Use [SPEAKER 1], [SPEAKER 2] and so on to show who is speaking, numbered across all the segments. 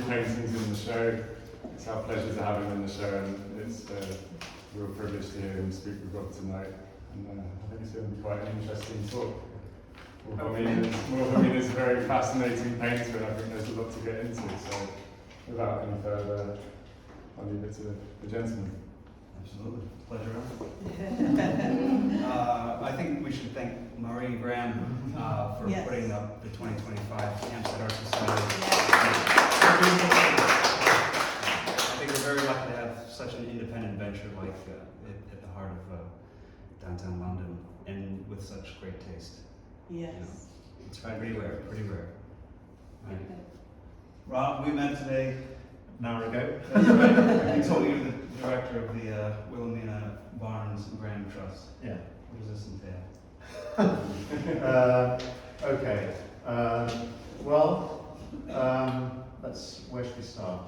[SPEAKER 1] paintings in the show. It's our pleasure to have him in the show, and it's a real privilege to hear him speak with Rob tonight. And I think it's going to be quite an interesting talk. Wilhelmina is a very fascinating painter, and I think there's a lot to get into. So, without any further, I'll leave it to the gentleman.
[SPEAKER 2] Absolutely. Pleasure. I think we should thank Marie Graham for putting up the 2025 Hampstead Art Society. I think we're very lucky to have such an independent venture like at the heart of downtown London, and with such great taste.
[SPEAKER 3] Yes.
[SPEAKER 2] You know, it's pretty rare. Right. Rob, we met today an hour ago. That's right. You told me you're the director of the Wilhelmina Barnes and Graham Trust.
[SPEAKER 4] Yeah.
[SPEAKER 2] What does this entail?
[SPEAKER 4] Okay. Where should we start?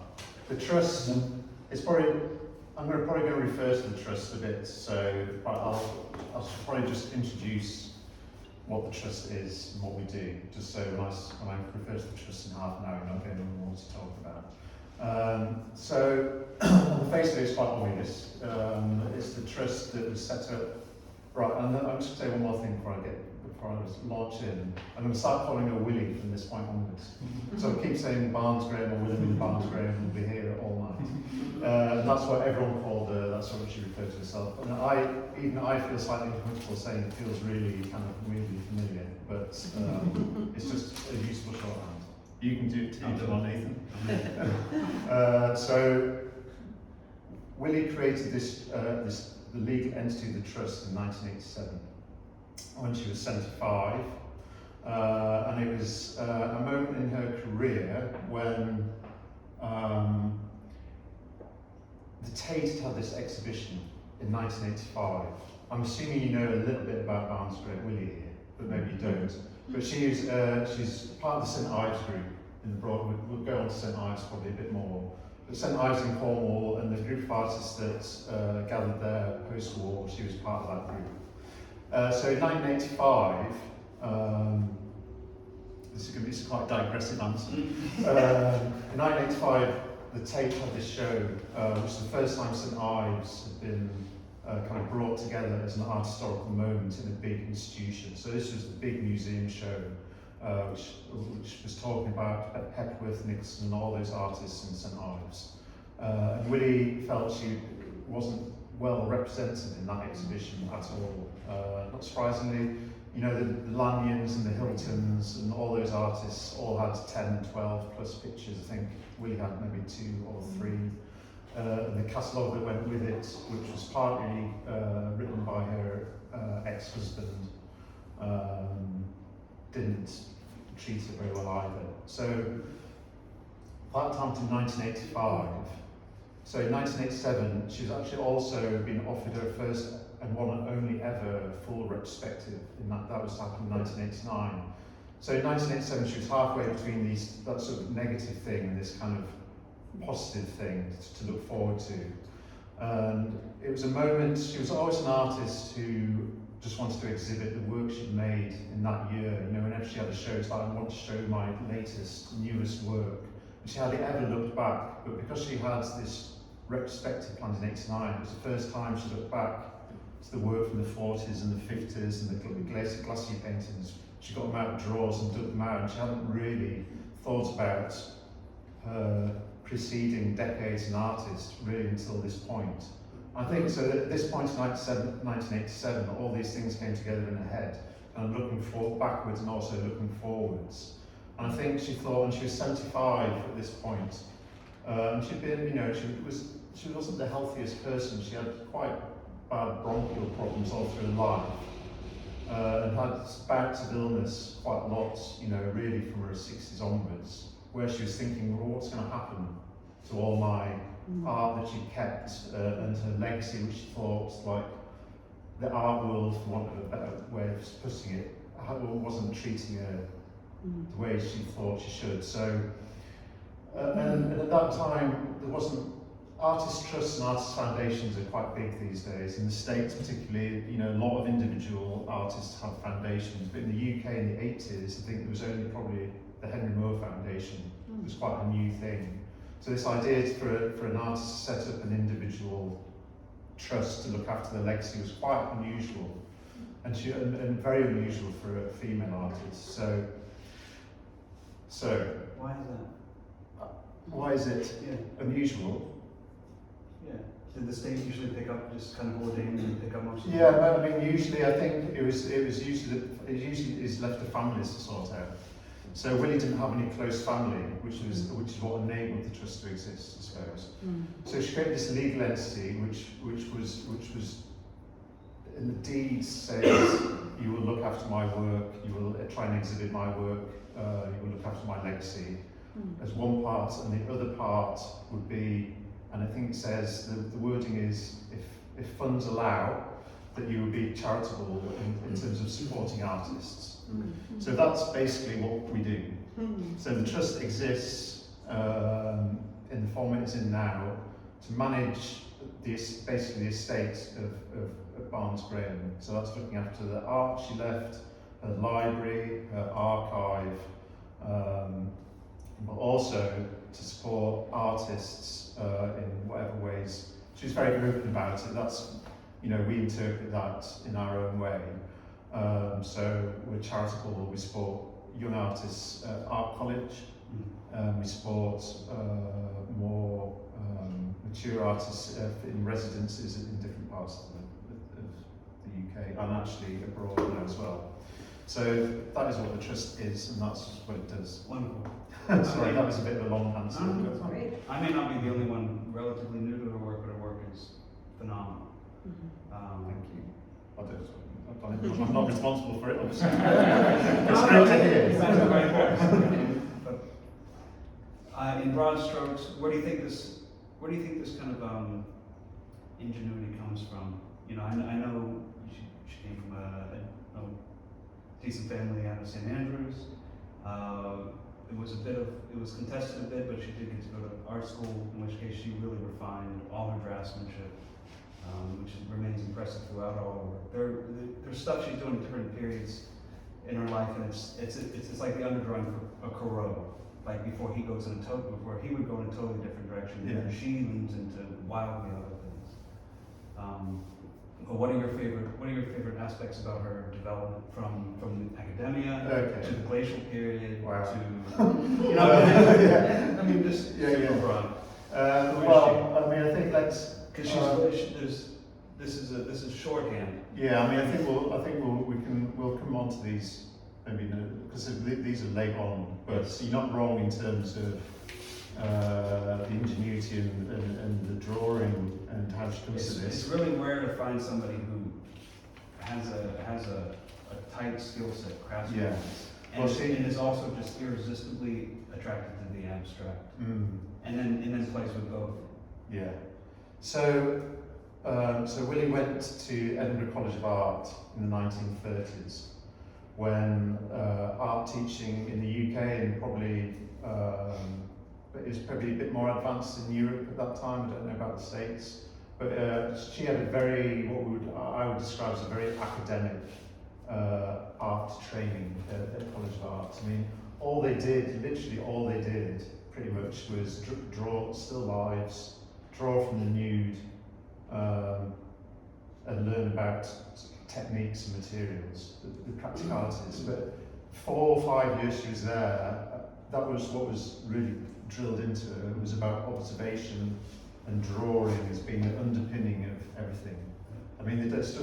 [SPEAKER 4] The trust is probably. I'm probably going to refer to the trust a bit. So I'll probably just introduce what the trust is and what we do, just so when I refer to the trust in half an hour, I'm not getting more to talk about. So on the face of it, it's quite obvious. It's the trust that was set up. Right, and then I'm just going to say one more thing before I launch in. I'm going to start calling her Willie from this point onwards. So I keep saying Barnes Graham or Wilhelmina Barnes Graham, and we'll be here all night. That's what everyone called her, that's what she referred to herself. And I feel slightly uncomfortable saying it feels really kind of weirdly familiar, but it's just a useful shorthand. You can do it too, John, Nathan. So Willie created the legal entity of the trust in 1987 when she was 75, and it was a moment in her career when the Tate had this exhibition in 1985. I'm assuming you know a little bit about Barnes Graham Willie here, but maybe you don't. But she's part of the St Ives group in the Broad. We'll go on to St Ives probably a bit more. But St Ives in Cornwall, and the group of artists that gathered there post-war, she was part of that group. So in 1985, this is going to be a quite digressive answer. In 1985, the Tate had this show, which is the first time St Ives had been kind of brought together as an art historical moment in a big institution. So this was the big museum show, which was talking about Hepworth, Nixon, and all those artists in St Ives. And Willie felt she wasn't well represented in that exhibition at all. Not surprisingly, you know, the Lanyons and the Hiltons and all those artists all had 10, 12 plus pictures. I think we had maybe 2 or 3. And the catalogue that went with it, which was partly written by her ex-husband, didn't treat her very well either. So that time to 1985. So in 1987, she's actually also been offered her first and one and only ever full retrospective. That was happening in 1989. So in 1987, she was halfway between that sort of negative thing and this kind of positive thing to look forward to. And it was a moment. She was always an artist who just wanted to exhibit the work she'd made in that year. You know, whenever she had a show, it's like, I want to show my latest, newest work. And she hardly ever looked back, but because she had this retrospective planned in '89, it was the first time she looked back to the work from the 40s and the 50s and the glacier paintings. She got them out of drawers and dug them out, and she hadn't really thought about her preceding decades as an artist really until this point. I think so that at this point in 1987, all these things came together in her head, and looking backwards and also looking forwards. And I think she thought when she was 75 at this point, she'd been, you know, she wasn't the healthiest person. She had quite bad bronchial problems all through her life, and had bouts of illness quite a lot, you know, really from her 60s onwards, where she was thinking, well, what's going to happen to all my art that she kept, and her legacy, which she thought, like, the art world, for want of a better way of putting it, wasn't treating her the way she thought she should. So, and at that time, there wasn't, artist trusts and artist foundations are quite big these days. In the States particularly, you know, a lot of individual artists have foundations, but in the UK in the 80s, I think there was only probably the Henry Moore Foundation. It was quite a new thing. So this idea is for an artist to set up an individual trust to look after the legacy was quite unusual, and very unusual for a female artist. So
[SPEAKER 2] Why is that?
[SPEAKER 4] why is it unusual?
[SPEAKER 2] Yeah. Did the state usually pick up, just kind of ordain and pick up most of
[SPEAKER 4] Yeah, but I mean, usually I think it usually is left to families to sort out. So Willie didn't have any close family, which is what enabled the trust to exist, I suppose. So she created this legal entity, which was in the deed says you will look after my work, you will try and exhibit my work, you will look after my legacy. As one part, and the other part would be, and I think it says the wording is if funds allow, that you would be charitable in terms of supporting artists. So that's basically what we do. So the trust exists in the form it is in now to manage basically the estate of Barnes Graham. So that's looking after the art she left, her library, her archive, but also to support artists in whatever ways. She's very open about it. That's, we interpret that in our own way. So we're charitable, we support young artists at Art College, we support more mature artists in residences in different parts of the UK and actually abroad now as well. So that is what the trust is, and that's what it does.
[SPEAKER 2] Wonderful.
[SPEAKER 4] Sorry, that was a bit of a long answer.
[SPEAKER 2] I may not be the only one relatively new to her work, but her work is phenomenal.
[SPEAKER 4] Thank you. I'm not responsible for it, obviously. It's great to hear.
[SPEAKER 2] But in broad strokes, where do you think this kind of ingenuity comes from? I know she came from a decent family out of St. Andrews. It was contested a bit, but she did get to go to art school, in which case she really refined all her draftsmanship, which remains impressive throughout all her work. There's stuff she's doing at different periods in her life, and it's like the underdrawing for a Corot. Like before he would go in a totally different direction, she leans into wildly other things. But what are your favorite aspects about her development from academia to the glacial period to I mean just super broad.
[SPEAKER 4] I think that's
[SPEAKER 2] because this is shorthand.
[SPEAKER 4] Yeah, I mean I think we'll come on to these maybe because these are late on, but you're not wrong in terms of the ingenuity and the drawing and how she comes to this.
[SPEAKER 2] It's really rare to find somebody who has a tight skill set, craftsman, and is also just irresistibly attracted to the abstract, and then plays with both.
[SPEAKER 4] Yeah. So Willie went to Edinburgh College of Art in the 1930s when art teaching in the UK and probably. But it was probably a bit more advanced in Europe at that time. I don't know about the States, but she had I would describe as a very academic art training at College of Art. I mean, literally all they did, pretty much was draw still lifes, draw from the nude, and learn about techniques and materials, the practicalities. But 4 or 5 years she was there, that was what was really drilled into her. It was about observation and drawing as being the underpinning of everything. I mean, it's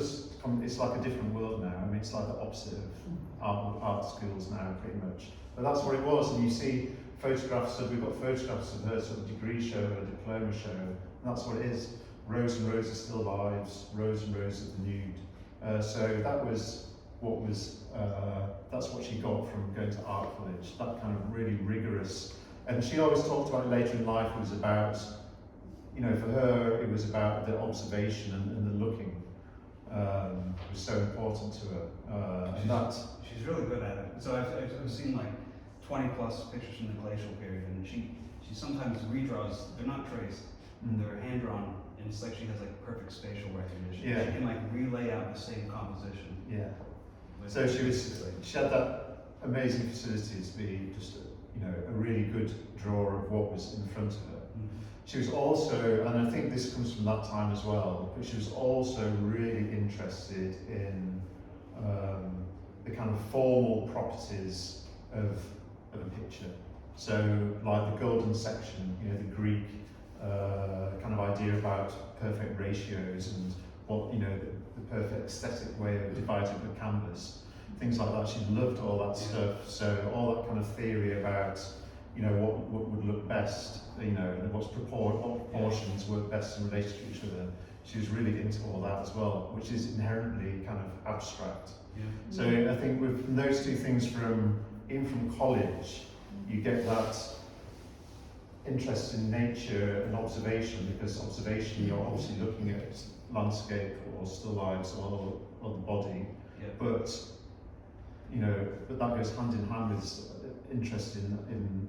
[SPEAKER 4] like a different world now. I mean, it's like the opposite of art schools now, pretty much. But that's what it was, and you see photographs we've got photographs of her sort of degree show, her diploma show, and that's what it is. Rows and rows of still lives, rows and rows of the nude. So that was what was, that's what she got from going to art college, that kind of really rigorous. And she always talked about it later in life, it was about, for her, it was about the observation and the looking. It was so important to her.
[SPEAKER 2] She's really good at it. So I've seen like 20 plus pictures from the glacial period, and she sometimes redraws, they're not traced, they're hand drawn, and it's like she has like perfect spatial recognition.
[SPEAKER 4] Yeah.
[SPEAKER 2] She can like relay out the same composition.
[SPEAKER 4] Yeah. So she had that amazing facility to be just a really good drawer of what was in front of her. she was also, and I think this comes from that time as well, but she was also really interested in the kind of formal properties of a picture. So, like the golden section, you know, the Greek kind of idea about perfect ratios and what, you know, the perfect aesthetic way of dividing the canvas, things like that. She loved all that stuff. So all that kind of theory about, you know, what would look best, you know, and what proportions work best in relation to each other. She was really into all that as well, which is inherently kind of abstract.
[SPEAKER 2] Yeah.
[SPEAKER 4] So I think with those two things even from college, you get that interest in nature and observation, because observation, you're obviously looking at landscape or still lifes or the body, but you know, but that goes hand in hand with interest in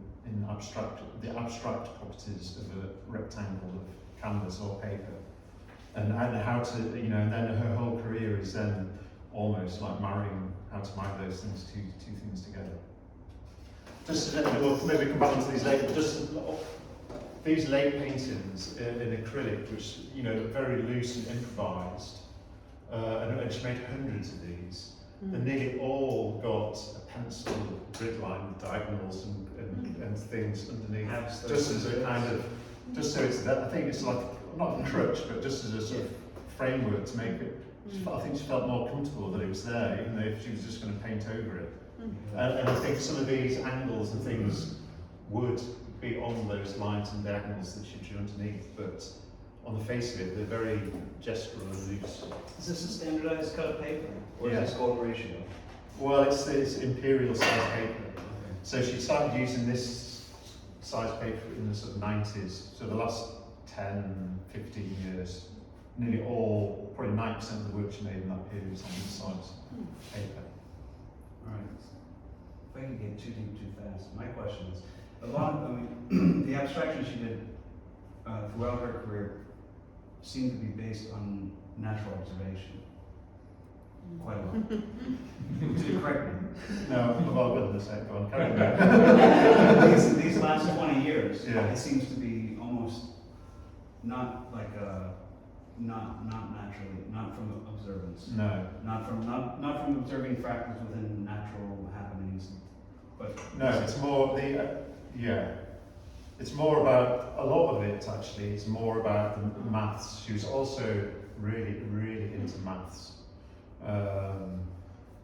[SPEAKER 4] the abstract properties of a rectangle of canvas or paper, and how to, you know, and then her whole career is then almost like marrying how to marry those things, two things together. Just we'll maybe come back into these later, but just these late paintings in acrylic, which, you know, very loose and improvised, and she made hundreds of these. And nearly all got a pencil grid line with diagonals and things underneath, just as a kind of, just so it's that, I think it's like, not a crutch, but just as a sort of framework to make it, I think she felt more comfortable that it was there, even though if she was just going to paint over it. And I think some of these angles and things would be on those lines and diagonals that she drew underneath, but on the face of it, they're very gestural and loose.
[SPEAKER 2] Is this a standardized cut of paper, or is this golden ratio?
[SPEAKER 4] Well, it's imperial size paper. So she started using this size paper in the sort of 90s, so the last 10, 15 years. Nearly all, probably 90% of the work she made in that period was on this size paper.
[SPEAKER 2] Alright. If I can get too deep too fast, my question is, a lot of, I mean, the abstraction she did throughout her career seemed to be based on natural observation. Quite a lot. Do you correct me?
[SPEAKER 4] No, well, goodness sake, go on, carry on.
[SPEAKER 2] These last 20 years,
[SPEAKER 4] Yeah.
[SPEAKER 2] it seems to be almost not like a, not naturally, not from observance.
[SPEAKER 4] No.
[SPEAKER 2] Not from observing fractals within natural happenings, but
[SPEAKER 4] No, it's more it's more about, a lot of it actually, it's more about the maths. She was also really into maths.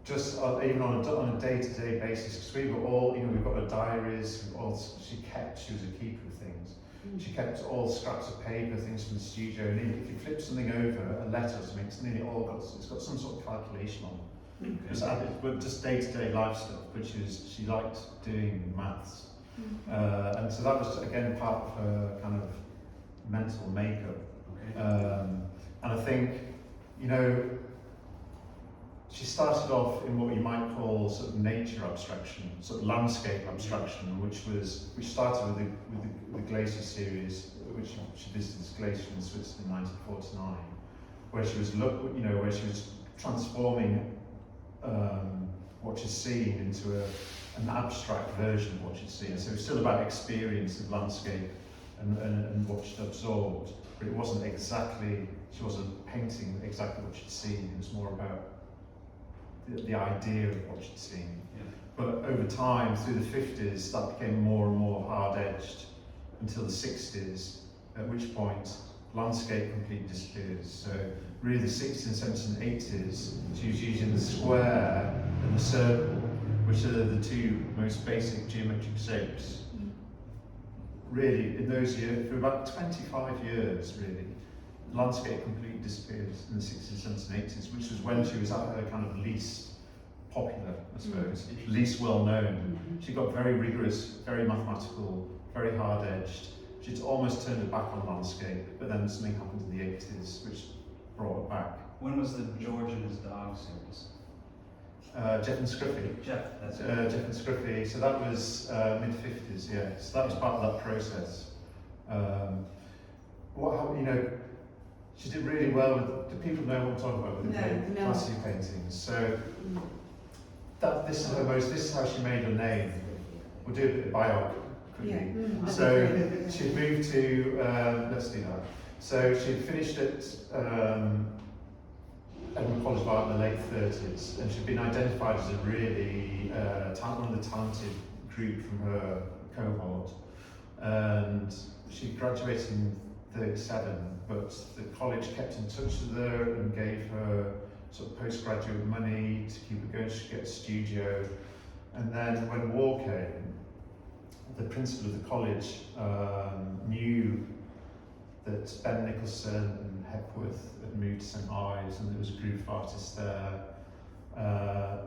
[SPEAKER 4] Just even on a day-to-day basis, because we were all, you know, we've got her diaries, she was a keeper of things. She kept all scraps of paper, things from the studio, and if you flip something over, a letter or something, it's nearly all got, it's got some sort of calculation on it. But just day-to-day life stuff, but she liked doing maths. And so that was, again, part of her kind of mental makeup. And I think, you know, she started off in what you might call sort of nature abstraction, sort of landscape abstraction, which started with the glacier series, which she visited this glacier in Switzerland in 1949, where she was transforming what she's seen into an abstract version of what she'd seen. So it was still about experience of landscape and what she'd absorbed, but it wasn't exactly, she wasn't painting exactly what she'd seen. It was more about the idea of what she'd seen. But over time, through the 50s, that became more and more hard-edged until the 60s, at which point landscape completely disappears. So really the 60s and 70s and 80s, she was using the square and the circle, which are the two most basic geometric shapes. Really, in those years, for about 25 years, really, landscape completely disappeared in the 60s, 70s and 80s, which was when she was at her kind of least popular, I suppose, least well known. She got very rigorous, very mathematical, very hard-edged. She'd almost turned her back on landscape, but then something happened in the 80s, which brought it back.
[SPEAKER 2] When was the George and His Dog series?
[SPEAKER 4] Jeff and Scruffy.
[SPEAKER 2] Jeff, that's it.
[SPEAKER 4] Jeff and Scruffy, so that was mid-50s, yeah. So that was part of that process. She did really well with, do people know what I'm talking about with the classic paintings? So this is how she made her name. We'll do a bit of quickly.
[SPEAKER 3] Yeah.
[SPEAKER 4] So she moved to, let's do that. So she finished at Edinburgh College of Art in the late 30s, and she'd been identified as a really one of the talented group from her cohort. And she graduated in 37, but the college kept in touch with her and gave her sort of postgraduate money to keep her going. She could get a studio. And then when war came, the principal of the college knew that Ben Nicholson and Hepworth had moved to St Ives, and there was a group of artists there,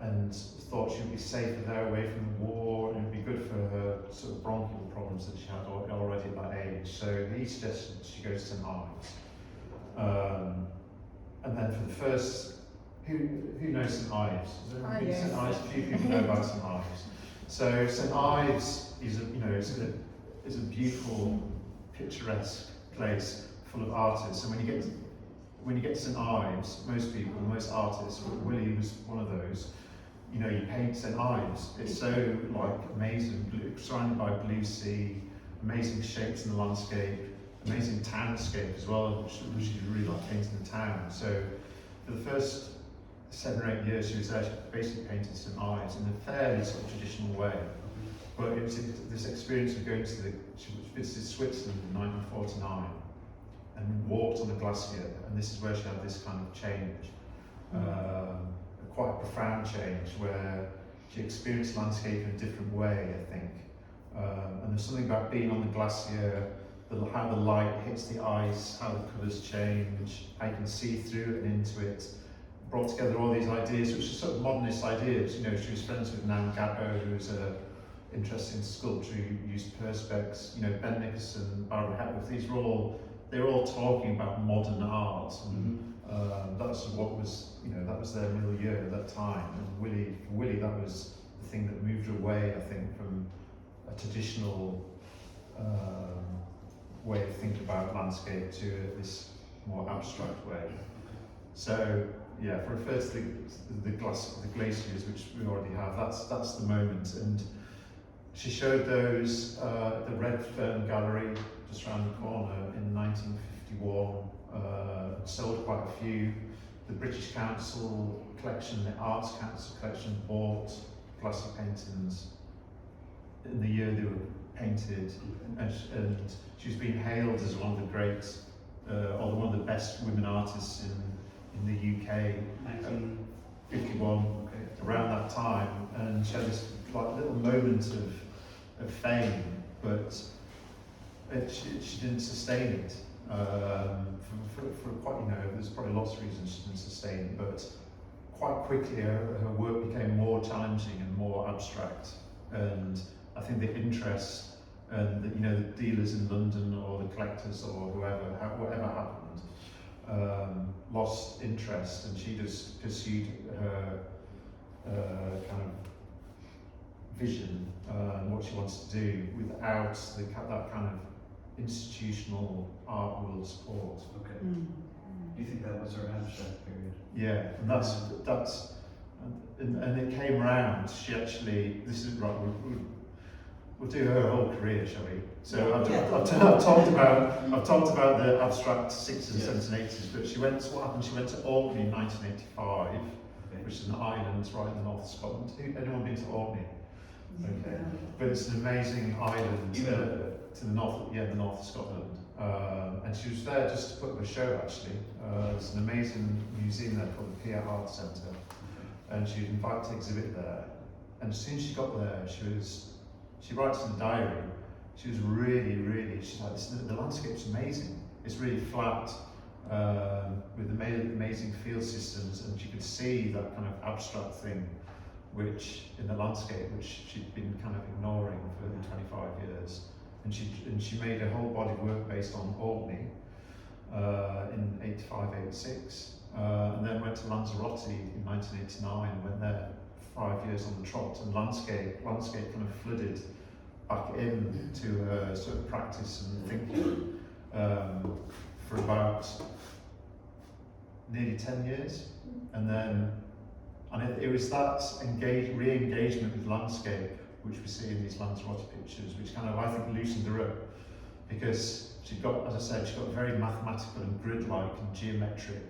[SPEAKER 4] and thought she would be safer there away from the war, and it would be good for her sort of bronchial problems that she had already at that age. So he suggested she go to St Ives. And then for the first, who knows St Ives? Is there anyone been to St Ives? A few people know about St Ives. So St Ives is a beautiful, picturesque place full of artists. And when you get to St Ives, most artists, Willie was one of those. You know, you paint St Ives. It's so like amazing, surrounded by blue sea, amazing shapes in the landscape, amazing townscape as well, which is really like painting the town. So for the first 7 or 8 years, she was there. She basically painted St Ives in a fairly sort of traditional way. But it was this experience of going to she visited Switzerland in 1949 and walked on a glacier, and this is where she had this kind of change, quite a profound change, where she experienced landscape in a different way, I think. And there's something about being on the glacier, how the light hits the ice, how the colours change, how you can see through it and into it. Brought together all these ideas, which are sort of modernist ideas. You know, she was friends with Nan Gabbo, who was interested in sculpture, who used perspex. You know, Ben Nicholson, Barbara Hepworth. They were all talking about modern art, and that's what was, that was their milieu at that time. And for Willie, that was the thing that moved her away, I think, from a traditional way of thinking about landscape to this more abstract way. So, yeah, for refer to the glaciers, which we already have, that's the moment. And she showed those at the Red Fern Gallery just around the corner in 1951. Sold quite a few. The British Council collection, the Arts Council collection, bought glacier paintings in the year they were painted, and she's been hailed as one of the great, or one of the best women artists in the UK. 1951, around that time, and she had this like little moment of fame, but she didn't sustain it. For quite, there's probably lots of reasons she didn't sustain it, but quite quickly her work became more challenging and more abstract, and I think the interest and the dealers in London or the collectors or whatever happened, lost interest, and she just pursued her kind of vision and what she wants to do without that kind of institutional art world support.
[SPEAKER 2] Okay. Do you think that was her abstract period?
[SPEAKER 4] Yeah, and that's and it came round. She actually, this is right. We'll do her whole career, shall we? So I've talked about the abstract 60s, 70s, and 80s. But she went to Orkney in 1985, which is an island right in the north of Scotland. Anyone been to Orkney? Okay, but it's an amazing island to the north. The north of Scotland. And she was there just to put up a show. Actually, there's an amazing museum there called the Pier Art Centre, and she was invited to exhibit there. And as soon as she got there, she writes in the diary, she was really, she's like, the landscape's amazing. It's really flat, with amazing field systems, and she could see that kind of abstract thing, which in the landscape, which she'd been kind of ignoring for 25 years. And she made a whole body of work based on Orkney in 85, 86, and then went to Lanzarote in 1989 and went there 5 years on the trot, and landscape kind of flooded back into her sort of practice and thinking for about nearly 10 years, and it was that re-engagement with landscape which we see in these Lanzarote pictures, which kind of, I think, loosened her up, because she'd got, as I said, she's got very mathematical and grid-like and geometric,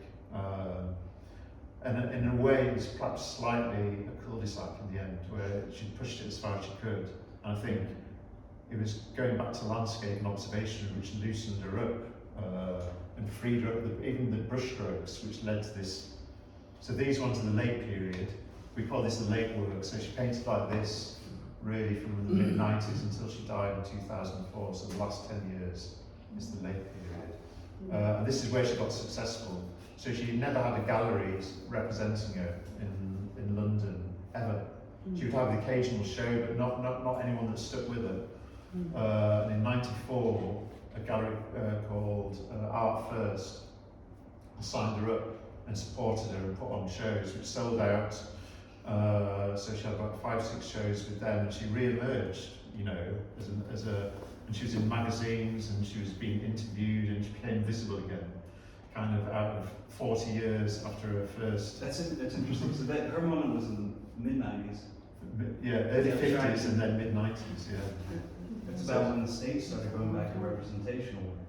[SPEAKER 4] and in a way it was perhaps slightly a cul-de-sac in the end, where she pushed it as far as she could. And I think it was going back to landscape and observation which loosened her up and freed her up, even the brush strokes, which led to this. So these ones are the late period. We call this the late work. So she painted like this really from the mid-90s until she died in 2004. So the last 10 years is the late period. And this is where she got successful. So she never had a gallery representing her in London, ever. She would have the occasional show, but not anyone that stuck with her. And in '94, a gallery called Art First signed her up and supported her and put on shows which sold out. So she had about 5-6 shows with them, and she re-emerged, you know, as a, and she was in magazines and she was being interviewed and she became visible again, kind of out of 40 years after her first.
[SPEAKER 2] That's interesting. So that her moment was in the mid-90s.
[SPEAKER 4] Yeah, early 50s and then mid-90s, yeah.
[SPEAKER 2] It's about when the state started going back to representational work.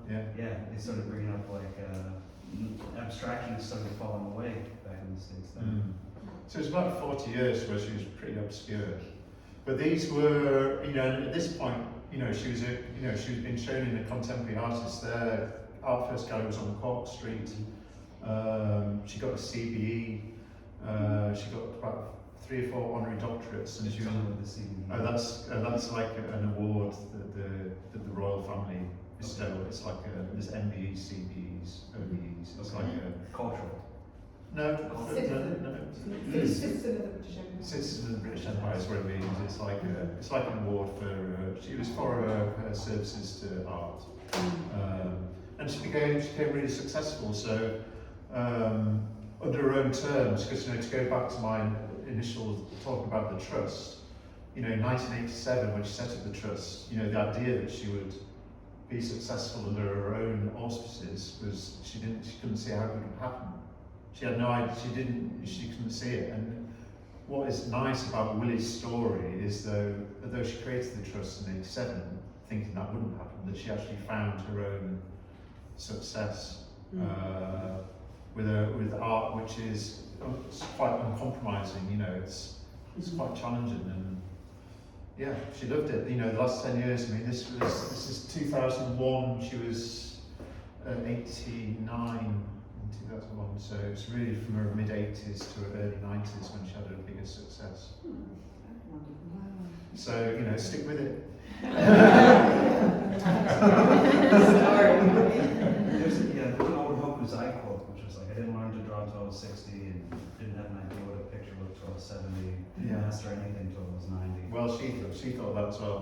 [SPEAKER 4] Yeah.
[SPEAKER 2] Yeah, they started bringing up like abstraction started falling away back in the States then.
[SPEAKER 4] So it was about 40 years where she was pretty obscure. But these were, you know, at this point, you know, she was being shown in a contemporary artist there. Art First Gallery was on Cork Street. She got a CBE. She got about 3 or 4 honorary doctorates, and she was
[SPEAKER 2] with the CBE.
[SPEAKER 4] That's like an award that the royal family bestow. It's like there's MBEs, CBEs, OBEs. It's like a
[SPEAKER 2] cultural.
[SPEAKER 4] No.
[SPEAKER 3] Citizen of the British Empire.
[SPEAKER 4] Citizen of the British Empire is what it means. It's like an award for she was for her services to art, and she became really successful. So under her own terms, because to go back to my initial talk about the trust, in 1987 when she set up the trust, the idea that she would be successful under her own auspices was she couldn't see how it would happen. She had no idea. She couldn't see it. And what is nice about Willie's story is although she created the trust in '87, thinking that wouldn't happen, that she actually found her own success with art, which is quite uncompromising. It's quite challenging, and yeah, she loved it. The last 10 years. This is 2001. She was 89. 2001, so it's really from her mid-80s to her early 90s when she had her biggest success. So, stick with it.
[SPEAKER 2] There's an old Hoku's I quote, which was like, I didn't learn to draw until I was 60 and didn't have an idea what a picture looked until I was 70, didn't master anything until I was 90.
[SPEAKER 4] Well, she thought that as well.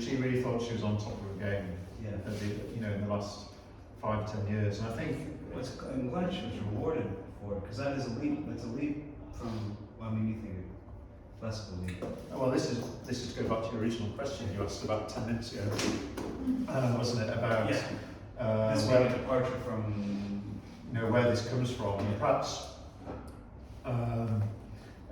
[SPEAKER 4] She really thought she was on top of her game.
[SPEAKER 2] Yeah.
[SPEAKER 4] In the last 5 to 10 years, and I think
[SPEAKER 2] I'm glad she was rewarded for it, because that is a leap. It's a leap from. You think less of a leap.
[SPEAKER 4] Well, this is go back to your original question you asked about 10 minutes ago, wasn't it? About
[SPEAKER 2] this
[SPEAKER 4] where
[SPEAKER 2] departure from
[SPEAKER 4] where this comes from. And perhaps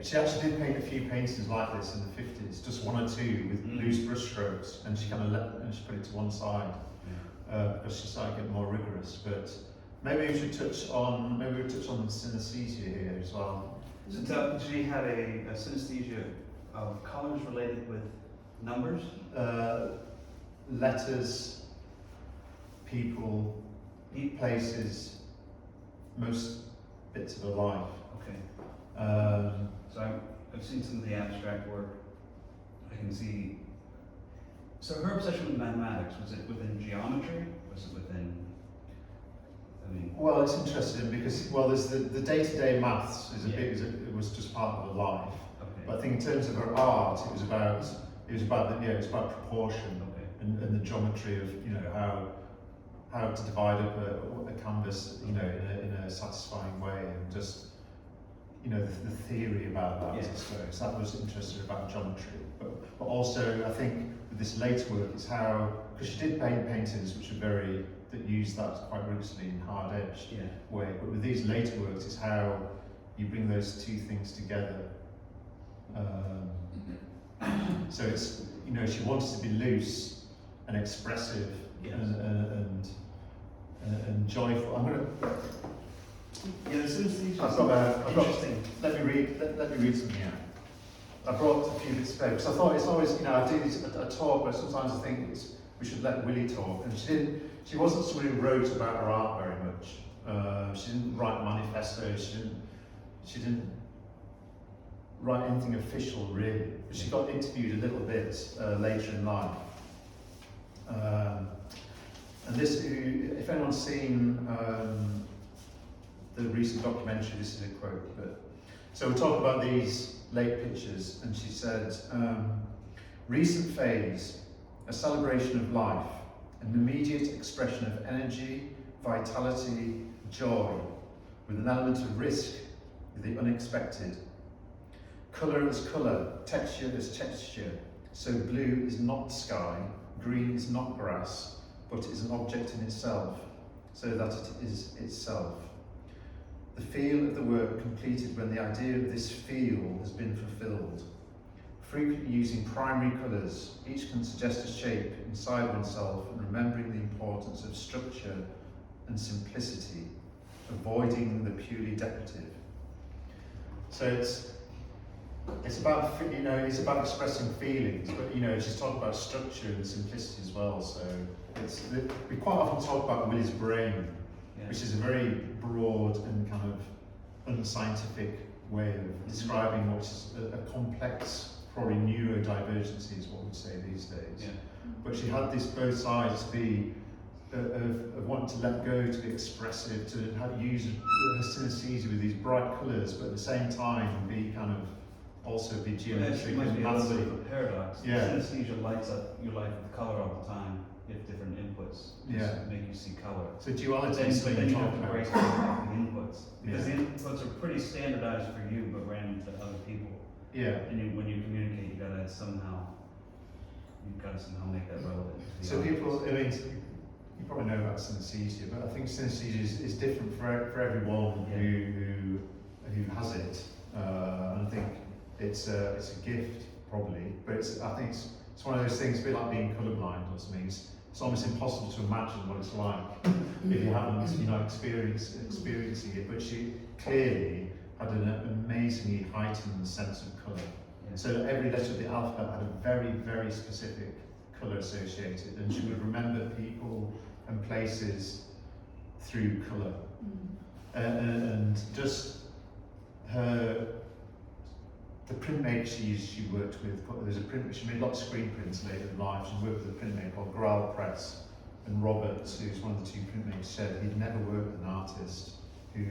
[SPEAKER 4] she actually did paint a few paintings like this in the 50s, just 1 or 2 with loose brush strokes, and she kind of she put it to one side. Because she started getting more rigorous, but maybe we should touch on synesthesia here as well.
[SPEAKER 2] So she had a synesthesia of colours related with numbers?
[SPEAKER 4] Letters, people, places, most bits of her life.
[SPEAKER 2] Okay. So I've seen some of the abstract work. I can see. So her obsession with mathematics, was it within geometry? Was it within,
[SPEAKER 4] Well, it's interesting because, there's the day-to-day maths is it was just part of her life.
[SPEAKER 2] Okay.
[SPEAKER 4] But I think in terms of her art, it was about proportion and the geometry of, how to divide up a canvas, in a satisfying way, and just, the theory about that, I suppose. That was interesting about geometry. But also, I think with this later work is how, because she did paint paintings which are that use that quite rigorously in hard-edged way. But with these later works, it's how you bring those two things together So it's, you know, she wanted to be loose and expressive and joyful. I'm gonna.
[SPEAKER 2] Yeah, as soon as these
[SPEAKER 4] I've got.
[SPEAKER 2] interesting.
[SPEAKER 4] Let me read something out. I brought a few bits of paper because I thought it's always, you know, I do this a talk, but sometimes I think we should let Willie talk. And she wasn't somebody who wrote about her art very much. She didn't write manifestos. She didn't write anything official really. But she got interviewed a little bit later in life. And this, if anyone's seen the recent documentary, this is a quote. But so we're talking about these late pictures, and she said, recent phase, a celebration of life, an immediate expression of energy, vitality, joy, with an element of risk, with the unexpected. Colour as colour, texture as texture, so blue is not sky, green is not grass, but is an object in itself, so that it is itself. The feel of the work completed when the idea of this feel has been fulfilled. Frequently using primary colours, each can suggest a shape inside oneself and remembering the importance of structure and simplicity, avoiding the purely decorative. So it's about, you know, it's about expressing feelings, but you know, she's talking about structure and simplicity as well. So we quite often talk about Willie's brain, which is a very broad and kind of unscientific way of describing what's a complex, probably neurodivergency is what we'd say these days.
[SPEAKER 2] Yeah.
[SPEAKER 4] But she had this both sides to be of wanting to let go, to be expressive, to use her synesthesia with these bright colours, but at the same time be kind of also be geometric
[SPEAKER 2] Might
[SPEAKER 4] and
[SPEAKER 2] be a little bit
[SPEAKER 4] massive.
[SPEAKER 2] of a paradox.
[SPEAKER 4] Yeah.
[SPEAKER 2] Synesthesia lights up your life with color all the time. You have different inputs
[SPEAKER 4] Yeah.
[SPEAKER 2] to make you see color.
[SPEAKER 4] So duality
[SPEAKER 2] Then,
[SPEAKER 4] is
[SPEAKER 2] but
[SPEAKER 4] what
[SPEAKER 2] then
[SPEAKER 4] you
[SPEAKER 2] you
[SPEAKER 4] talk
[SPEAKER 2] have to
[SPEAKER 4] about.
[SPEAKER 2] break down the inputs. Because
[SPEAKER 4] Yeah.
[SPEAKER 2] the inputs are pretty standardized for you, but random to other people.
[SPEAKER 4] Yeah.
[SPEAKER 2] And when you communicate, you've got to somehow make that relevant. to the
[SPEAKER 4] So
[SPEAKER 2] audience.
[SPEAKER 4] people, I mean, you probably know about synesthesia, but I think synesthesia is different for everyone who has it. And I think it's a gift probably, but I think it's one of those things, a bit like being colourblind or something. It's almost impossible to imagine what it's like if you haven't, you know, experiencing it. But she clearly had an amazingly heightened sense of colour.
[SPEAKER 2] Yeah.
[SPEAKER 4] So every letter of the alphabet had a very, very specific colour associated, and she would remember people and places through colour. And just the printmaker she worked with, she made lots of screen prints later in life. She worked with a printmaker called Graal Press, and Robert, who's one of the two printmakers, said he'd never worked with an artist who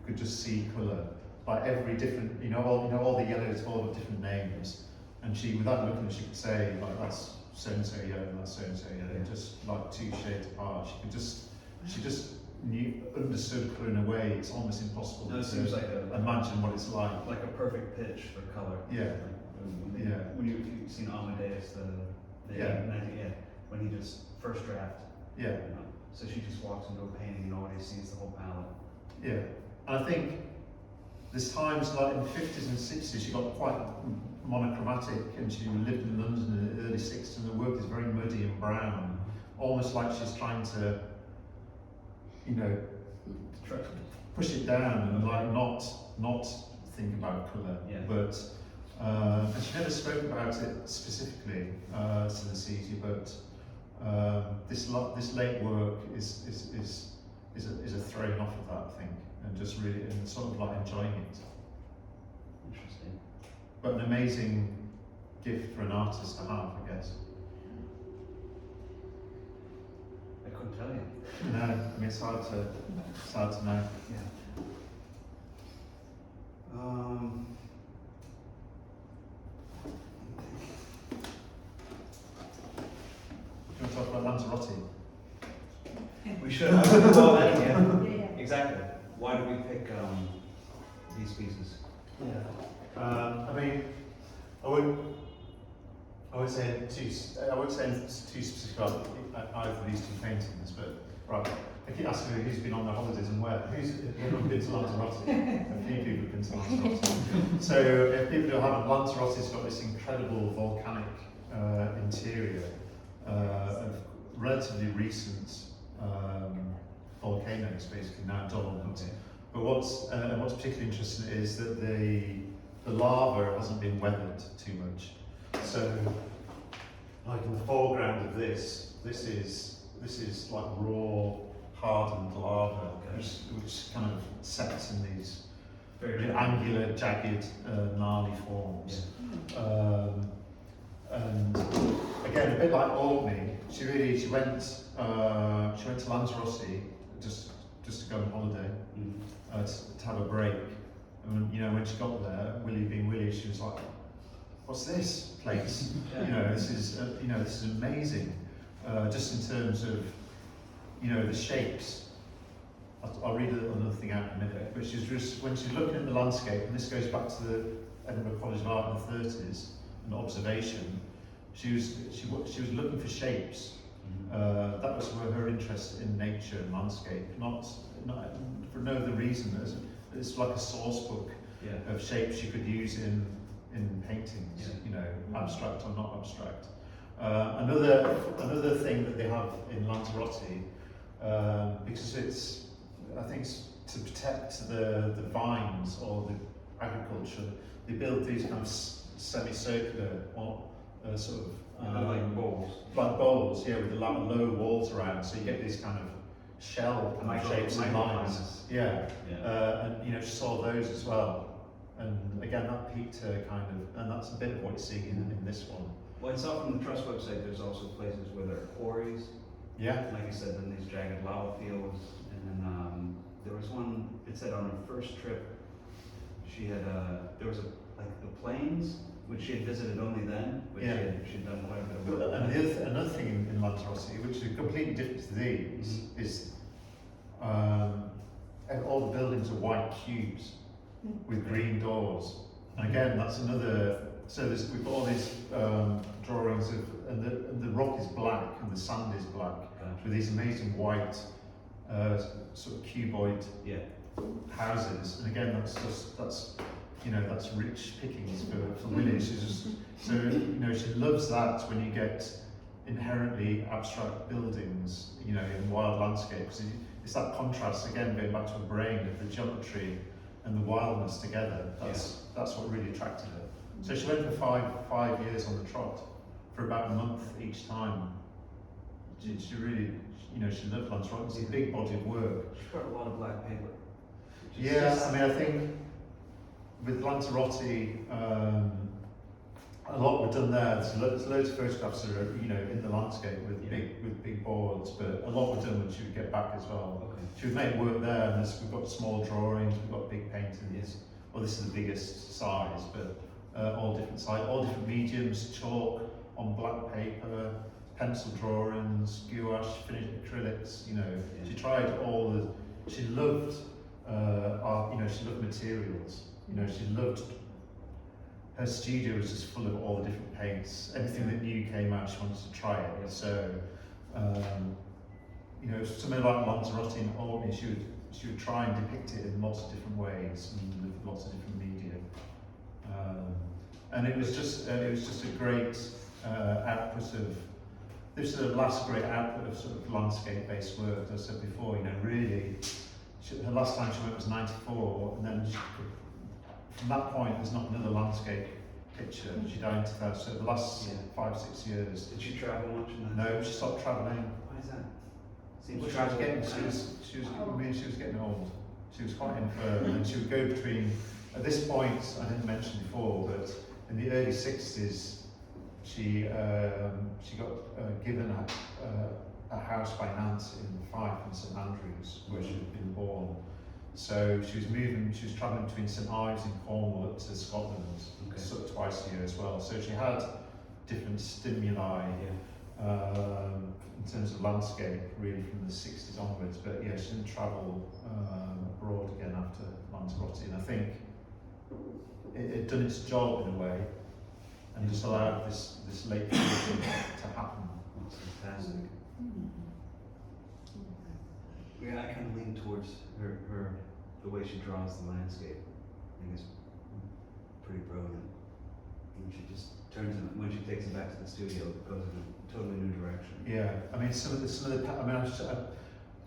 [SPEAKER 4] could just see colour. Like every different, all the yellows, all the different names, and she, without looking, she could say like that's so and so yellow, and that's so and so yellow, just like 2 shades apart. She just understood colour in a way it's almost impossible
[SPEAKER 2] It
[SPEAKER 4] to
[SPEAKER 2] seems like
[SPEAKER 4] imagine what it's like.
[SPEAKER 2] a perfect pitch for color.
[SPEAKER 4] Yeah.
[SPEAKER 2] When you've seen Amadeus, when he just first draft.
[SPEAKER 4] Yeah.
[SPEAKER 2] You know, so she just walks into a painting and already sees the whole palette.
[SPEAKER 4] Yeah, and I think there's times like in the 50s and 60s she got quite monochromatic, and she lived in London in the early 60s, and the work is very muddy and brown, almost like she's trying to, push it down and like not think about colour.
[SPEAKER 2] Yeah.
[SPEAKER 4] But and she never spoke about it specifically, synesthesia, but this late work is a throwing off of that, I think, and just really and sort of like enjoying it.
[SPEAKER 2] Interesting.
[SPEAKER 4] But an amazing gift for an artist to have, I guess.
[SPEAKER 2] I couldn't tell you.
[SPEAKER 4] No, I mean it's hard to know.
[SPEAKER 2] Yeah.
[SPEAKER 4] Do you want to talk about Lanzarote?
[SPEAKER 2] We should have all that again.
[SPEAKER 3] Yeah.
[SPEAKER 2] Exactly. Why did we pick these pieces?
[SPEAKER 4] Yeah. I mean, I would say anything too specific about either of these two paintings, but right. I keep asking who's been on their holidays and where. Who's anyone been to Lanzarote? A few people have been to Lanzarote. So if people who haven't, Lanzarote's got this incredible volcanic interior of relatively recent volcanoes, basically now dormant. But what's particularly interesting is that the lava hasn't been weathered too much. So, like in the foreground of this is like raw, hardened lava, which kind of sets in these very angular, jagged, gnarly forms. And again, a bit like Orkney, she went to Lanzarote just to go on holiday, to have a break. And when she got there, Willie being Willie, she was like, "What's this place? This is amazing." Just in terms of the shapes. I'll read another thing out in a minute. But when she's looking at the landscape, and this goes back to the Edinburgh College of Art in the 30s, and observation. She was looking for shapes. That was her interest in nature and landscape, not for no other reason. It's like a source book of shapes you could use in paintings. Abstract or not abstract. Another thing that they have in Lanzarote, because I think it's to protect the vines or the agriculture, they build these kind of semicircular or
[SPEAKER 2] like bowls.
[SPEAKER 4] Like bowls, with a lot of low walls around, so you get these kind of shell kind of shapes and lines. And she saw those as well. And again, that piqued her and that's a bit of what you're seeing in this one.
[SPEAKER 2] Well, I saw from the Trust website there's also places where there are quarries. Like you said, then these jagged lava fields. And then there was one, it said on her first trip, she had, there was the plains, which she had visited only then, which she'd done quite a bit of work.
[SPEAKER 4] And another thing in Lanzarote, which is completely different to these, is all the buildings are white cubes with green doors. And again, that's another. So we've got all these drawings of, and the rock is black and the sand is black, with these amazing white sort of cuboid houses. And again, that's rich pickings for Willie. She loves that when you get inherently abstract buildings, in wild landscapes. It's that contrast again, going back to her brain of the geometry and the wildness together. That's what really attracted her. So she went for five years on the trot, for about a month each time. She really, she loved Lanzarote. It's a big body of work.
[SPEAKER 2] She's got a lot of black paper.
[SPEAKER 4] I think with Lanzarote, a lot were done there. There's loads of photographs that are, in the landscape with big boards, but a lot were done when she would get back as well. She would make work there, and we've got small drawings, we've got big paintings. Well, this is the biggest size, but all different size, all different mediums, chalk on black paper, pencil drawings, gouache, finished acrylics. She tried all the. She loved art. She loved materials. She loved. Her studio was just full of all the different paints. Anything that new came out, she wanted to try it. So, something like Lanzarote and Orkney, she would try and depict it in lots of different ways and with lots of different media. And it was just a great output of. This is the last great output of sort of landscape-based work. As I said before, really, her last time she went was '94, and then from that point, there's not another landscape picture. She died in 2000. So the last 5-6 years.
[SPEAKER 2] Did she travel much?
[SPEAKER 4] No, she stopped travelling.
[SPEAKER 2] Why is that?
[SPEAKER 4] She was getting old. She was quite infirm, and she would go between. At this point, I didn't mention before, but in the early '60s, she got given a house by Nancy in Fife in St Andrews, where she had been born. So she was travelling between St Ives in Cornwall up to Scotland, sort of twice a year as well. So she had different stimuli in terms of landscape, really from the 60s onwards. But she didn't travel abroad again after Lanzarote, and I think it had done its job in a way. and just allowed this late period to happen.
[SPEAKER 2] That's fantastic. Yeah, I kind of lean towards her the way she draws the landscape. I think it's pretty brilliant. And she just turns it, when she takes it back to the studio, it goes in a totally new direction.
[SPEAKER 4] Yeah, I mean some of the I mean I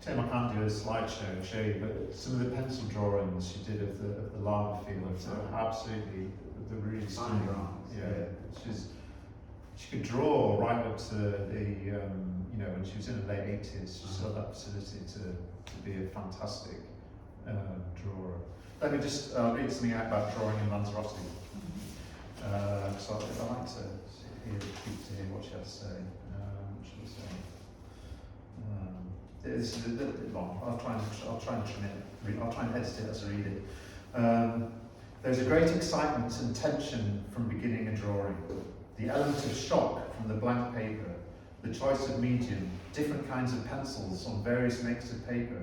[SPEAKER 4] tell you I can't do a slideshow and show you, but some of the pencil drawings she did of the lava fields are absolutely, they're really stunning. Yeah, she could draw right up to the you know, when she was in her late 80s, she still had that facility to be a fantastic drawer. Let me just read something out about drawing in Lanzarote. So I'd like to hear what she has to say. What should I say? This is a little bit long. I'll try and trim it. I'll try and edit it as I read it. There's a great excitement and tension from beginning a drawing. The element of shock from the blank paper, the choice of medium, different kinds of pencils on various makes of paper,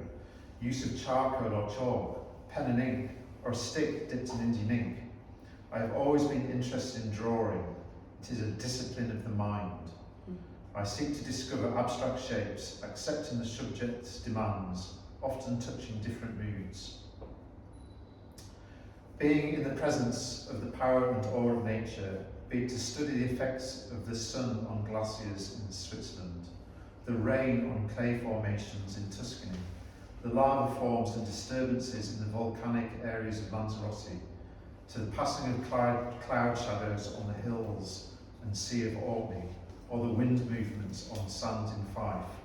[SPEAKER 4] use of charcoal or chalk, pen and ink, or stick dipped in Indian ink. I have always been interested in drawing. It is a discipline of the mind. I seek to discover abstract shapes, accepting the subject's demands, often touching different moods. Being in the presence of the power and awe of nature, be it to study the effects of the sun on glaciers in Switzerland, the rain on clay formations in Tuscany, the lava forms and disturbances in the volcanic areas of Lanzarote, to the passing of cloud shadows on the hills and sea of Orkney, or the wind movements on sand in Fife.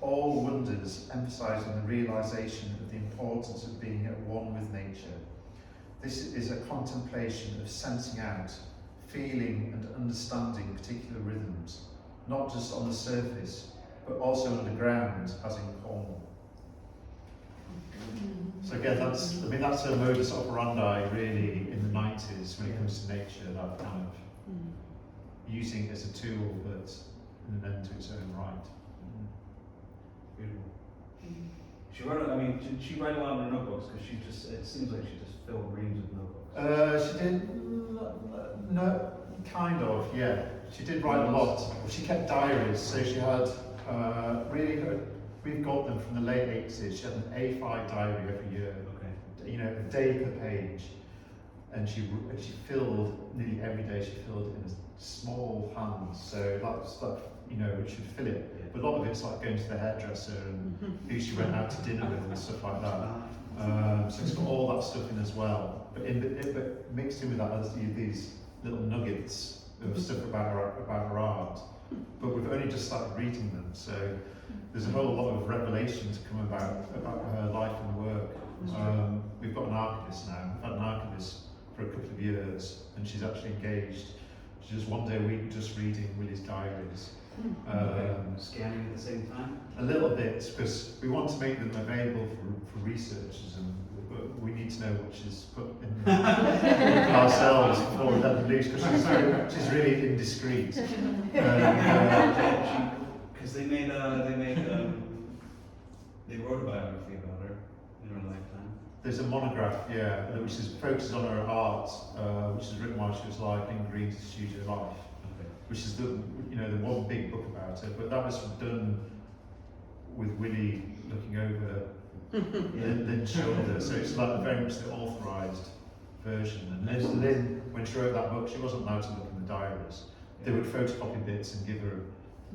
[SPEAKER 4] All wonders emphasising the realisation of the importance of being at one with nature. This is a contemplation of sensing out, feeling and understanding particular rhythms, not just on the surface, but also underground, as in Cornwall. So again, that's a modus operandi really in the 90s when it comes to nature, that kind of using it as a tool, but an end to its own right.
[SPEAKER 2] Beautiful. She wrote, I mean, did she write a lot in her notebooks? Because she just, it seems like she just filled reams of notebooks.
[SPEAKER 4] She did, no, kind of, yeah. She did write a lot. She kept diaries, so she had we've got them from the late 80s. She had an A5 diary every year. Okay. You know, a day per page. And she filled, nearly every day she filled in a small hands. So that's that, you know, it should fill it. Yeah. But a lot of it's like going to the hairdresser and who she went out to dinner with and stuff like that. So it's got all that stuff in as well. But mixed in with that are these little nuggets of stuff about her art. But we've only just started reading them, so there's a whole lot of revelation to come about her life and work. We've got an archivist now. We've had an archivist for a couple of years, and she's actually engaged. She's just one day a week just reading Willie's diaries.
[SPEAKER 2] Scanning at the same time?
[SPEAKER 4] A little bit, because we want to make them available for researchers, but we need to know what she's put in ourselves before we let them loose, because she's really indiscreet.
[SPEAKER 2] Because they wrote a biography about her in her lifetime.
[SPEAKER 4] There's a monograph, yeah, which focuses on her art, which is written while she was alive in Green's Studio Life, which is the one big book about her. But that was done with Willie looking over Lynn's shoulder, so it's like very much the authorised version. And Lynn, when she wrote that book, she wasn't allowed to look in the diaries. They would photocopy bits and give her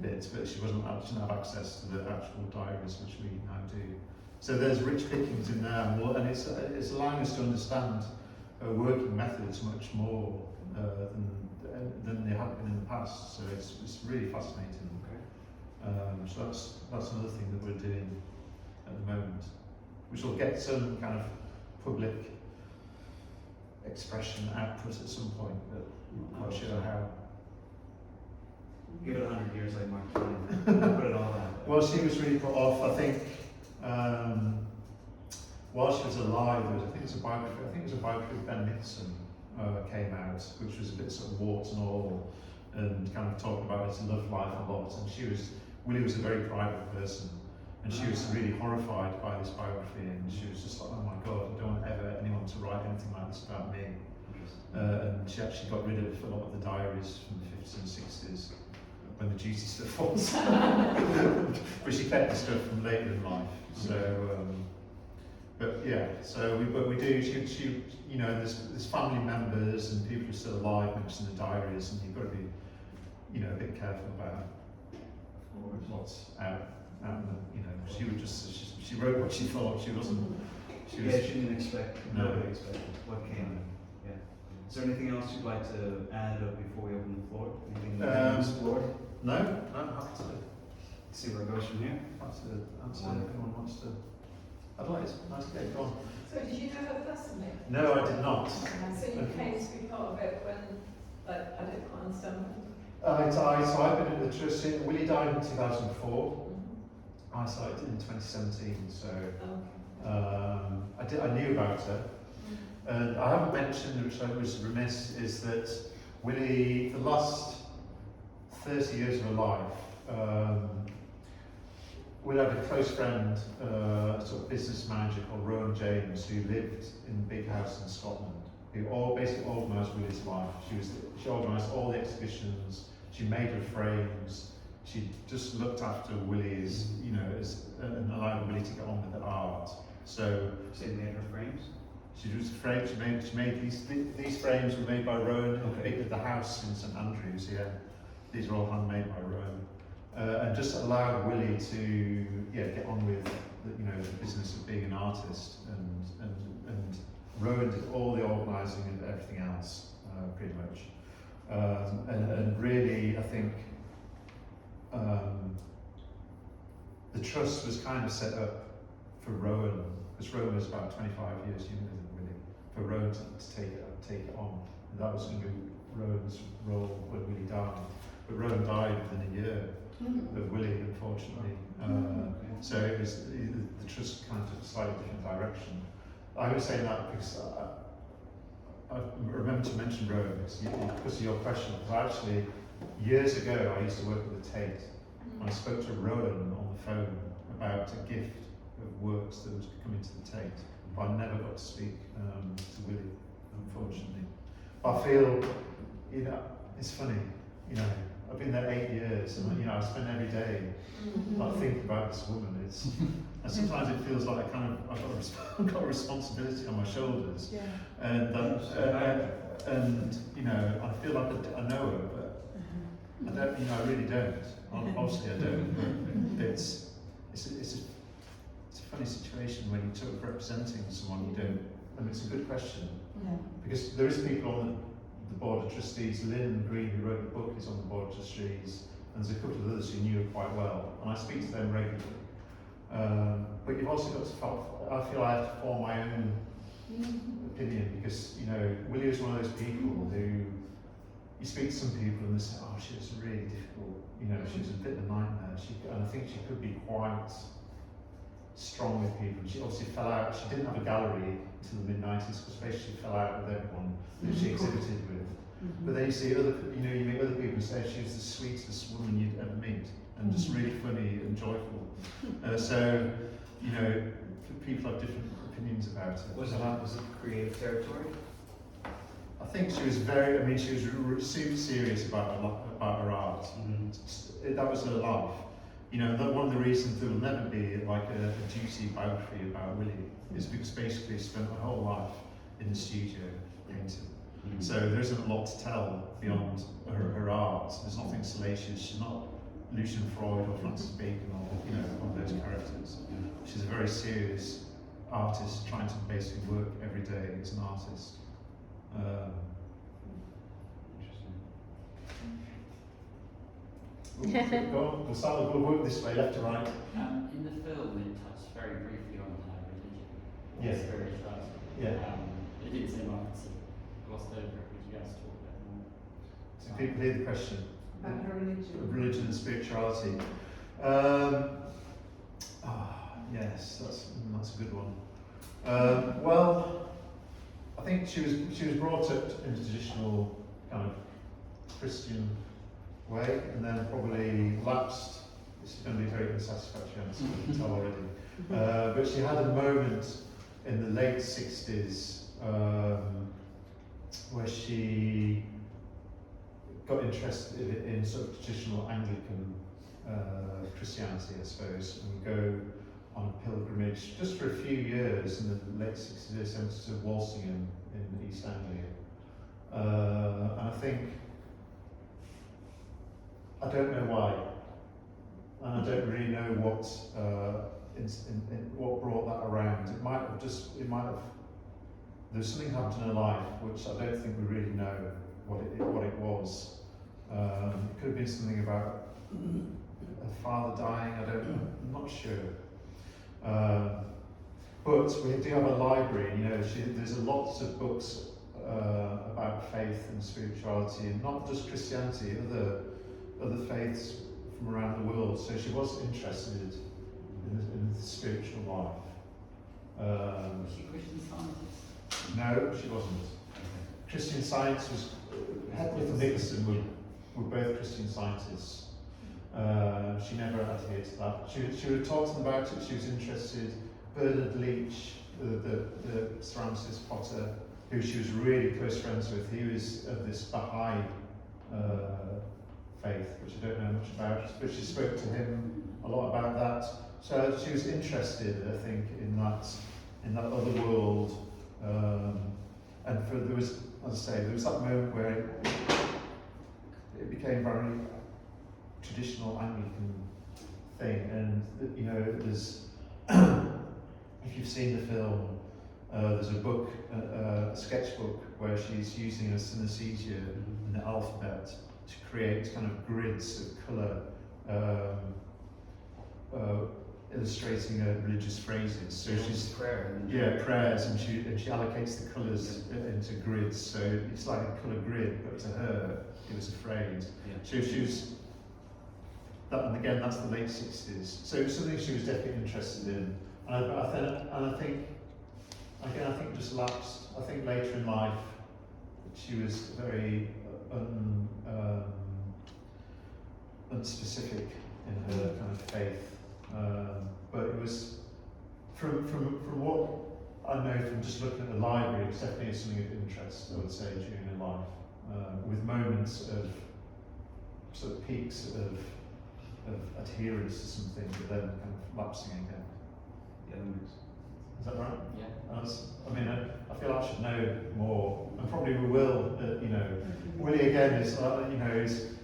[SPEAKER 4] bits, but she didn't have access to the actual diaries, which we now do. So there's rich pickings in there, and it's allowing us to understand her working methods much more than they have been in the past. So it's really fascinating. Okay. So that's another thing that we're doing at the moment, which will get some kind of public expression output at some point, but I'm not sure how.
[SPEAKER 2] Give it 100 years like Mark Twain. Put it all out.
[SPEAKER 4] Well, she was really put off, I think, while she was alive, I think it was a biography of Ben Nicholson came out, which was a bit sort of warts and all, and kind of talking about his love life a lot. And Willie was a very private person, and she was really horrified by this biography, and she was just like, oh my God, I don't want ever anyone to write anything like this about me. And she actually got rid of a lot of the diaries from the 50s and 60s when the duty stuff was. But she kept the stuff from later in life. So, but yeah, so we do, she you know, there's family members and people who are still alive mention the diaries, and you've got to be, you know, a bit careful about what's out in the, you know, she would just, she wrote what she thought, she wasn't, she was...
[SPEAKER 2] Yeah, she didn't expect,
[SPEAKER 4] No.
[SPEAKER 2] nobody expected what came. Yeah. Is there anything else you'd like to add up before we open the floor? Anything you haven't explored?
[SPEAKER 4] No, I'm happy to
[SPEAKER 2] See where it goes from here.
[SPEAKER 4] answer if anyone wants to. I'd like it. Nice to get it on.
[SPEAKER 3] So did you know her personally?
[SPEAKER 4] No, I did not.
[SPEAKER 3] So you came to be part of it when, like, I don't quite understand.
[SPEAKER 4] So I've been at the trust. Willie died in 2004. I started in 2017. So I knew about her, and I haven't mentioned, which I was remiss, is that Willie, the last 30 years of her life, we had a close friend, sort of business manager called Rowan James, who lived in a big house in Scotland, who basically organised Willie's life. She organised all the exhibitions, she made her frames, she just looked after Willie as, you know, and allowed Willie to get on with the art. So
[SPEAKER 2] She made her frames.
[SPEAKER 4] she made these frames were made by Rowan at the house in St Andrews. Yeah, these are all handmade by Rowan. And just allowed Willie to get on with the business of being an artist, and Rowan did all the organising and everything else pretty much, and really I think the trust was kind of set up for Rowan, because Rowan was about 25 years younger than Willie, for Rowan to take it on, and that was going to be Rowan's role when Willie died. But Rowan died within a year of Willie, unfortunately. So it was, the trust kind of took a slightly different direction. I was saying that because I remember to mention Rowan because of your question. Because actually, years ago, I used to work with the Tate, and I spoke to Rowan on the phone about a gift of works that was coming to the Tate, but I never got to speak to Willie, unfortunately. But I feel, it's funny, I've been there 8 years, and I spend every day like thinking about this woman. And sometimes it feels like I've got a responsibility on my shoulders, and I feel like I know her, but I don't. I really don't. Obviously, I don't. But it's a funny situation when you're sort of representing someone you don't. And it's a good question because there is people on the board of trustees. Lynn Green, who wrote the book, is on the board of trustees, and there's a couple of others who knew her quite well, and I speak to them regularly. But you've also got to, I feel I have to form my own opinion, because Willie was one of those people who you speak to some people and they say, oh, she was really difficult, she was a bit of a nightmare, and I think she could be quite strong with people. She obviously fell out. She didn't have a gallery until the mid-90s, because basically she fell out with everyone that she exhibited with. But then you see you meet other people and say she was the sweetest woman you'd ever meet, and just really funny and joyful. So, people have different opinions about it.
[SPEAKER 2] Was it creative territory?
[SPEAKER 4] I think she was she was super serious about her art. That was her life. One of the reasons there will never be like a juicy biography about Willie is because basically she spent her whole life in the studio painting. So there isn't a lot to tell beyond her art. There's nothing salacious. She's not Lucian Freud or Francis Bacon or one of those characters. She's a very serious artist trying to basically work every day as an artist. Interesting. We'll work this way, left to right.
[SPEAKER 5] In the film, it touched very briefly on religion or
[SPEAKER 4] Yes.
[SPEAKER 5] spirituality.
[SPEAKER 4] Yeah.
[SPEAKER 5] It didn't seem like it's glossed over it. Would you guys talk about more?
[SPEAKER 4] So people hear the question.
[SPEAKER 3] About her religion.
[SPEAKER 4] Religion and spirituality. Yes, that's a good one. Well, I think she was brought up in a traditional kind of Christian way, and then probably lapsed. This is going to be a very unsatisfactory answer, I can tell already. But she had a moment in the late 60s where she got interested in sort of traditional Anglican Christianity, I suppose, and go on a pilgrimage just for a few years in the late 60s, early 70s to Walsingham in East Anglia. And I think, I don't know why, and I don't really know what what brought that around. It might have, there's something happened in her life which I don't think we really know what it was. It could have been something about her father dying, I don't know, I'm not sure. But we do have a library, you know, there's lots of books about faith and spirituality, and not just Christianity, other faiths from around the world. So she was interested in the spiritual life.
[SPEAKER 5] Was she a Christian Scientist?
[SPEAKER 4] No, she wasn't. Christian Science was, Hepworth and Nixon were both Christian Scientists. She never adhered to that. She would talk to them about it, she was interested. Bernard Leach, the ceramicist potter, who she was really close friends with, he was of this Baha'i faith, which I don't know much about, but she spoke to him a lot about that. So she was interested, I think, in that other world. And there was, as I say, there was that moment where it became very traditional Anglican thing, and you know, there's if you've seen the film, there's a book, a sketchbook where she's using a synesthesia in the alphabet to create kind of grids of colour, illustrating religious phrases. So she's prayers, and she allocates the colours into grids. So it's like a colour grid, but to her it was a phrase.
[SPEAKER 5] Yeah.
[SPEAKER 4] So she was that, and again that's the late 60s. So it was something she was definitely interested in, and I think it just lapsed. I think later in life she was very unspecific in her kind of faith. But it was from what I know from just looking at the library, it was definitely something of interest, I would say, during her life, with moments of sort of peaks of adherence to something, but then kind of lapsing again. Is that right?
[SPEAKER 5] Yeah.
[SPEAKER 4] I mean, I feel I should know more, and probably we will. You know, Willie again is, you know, is.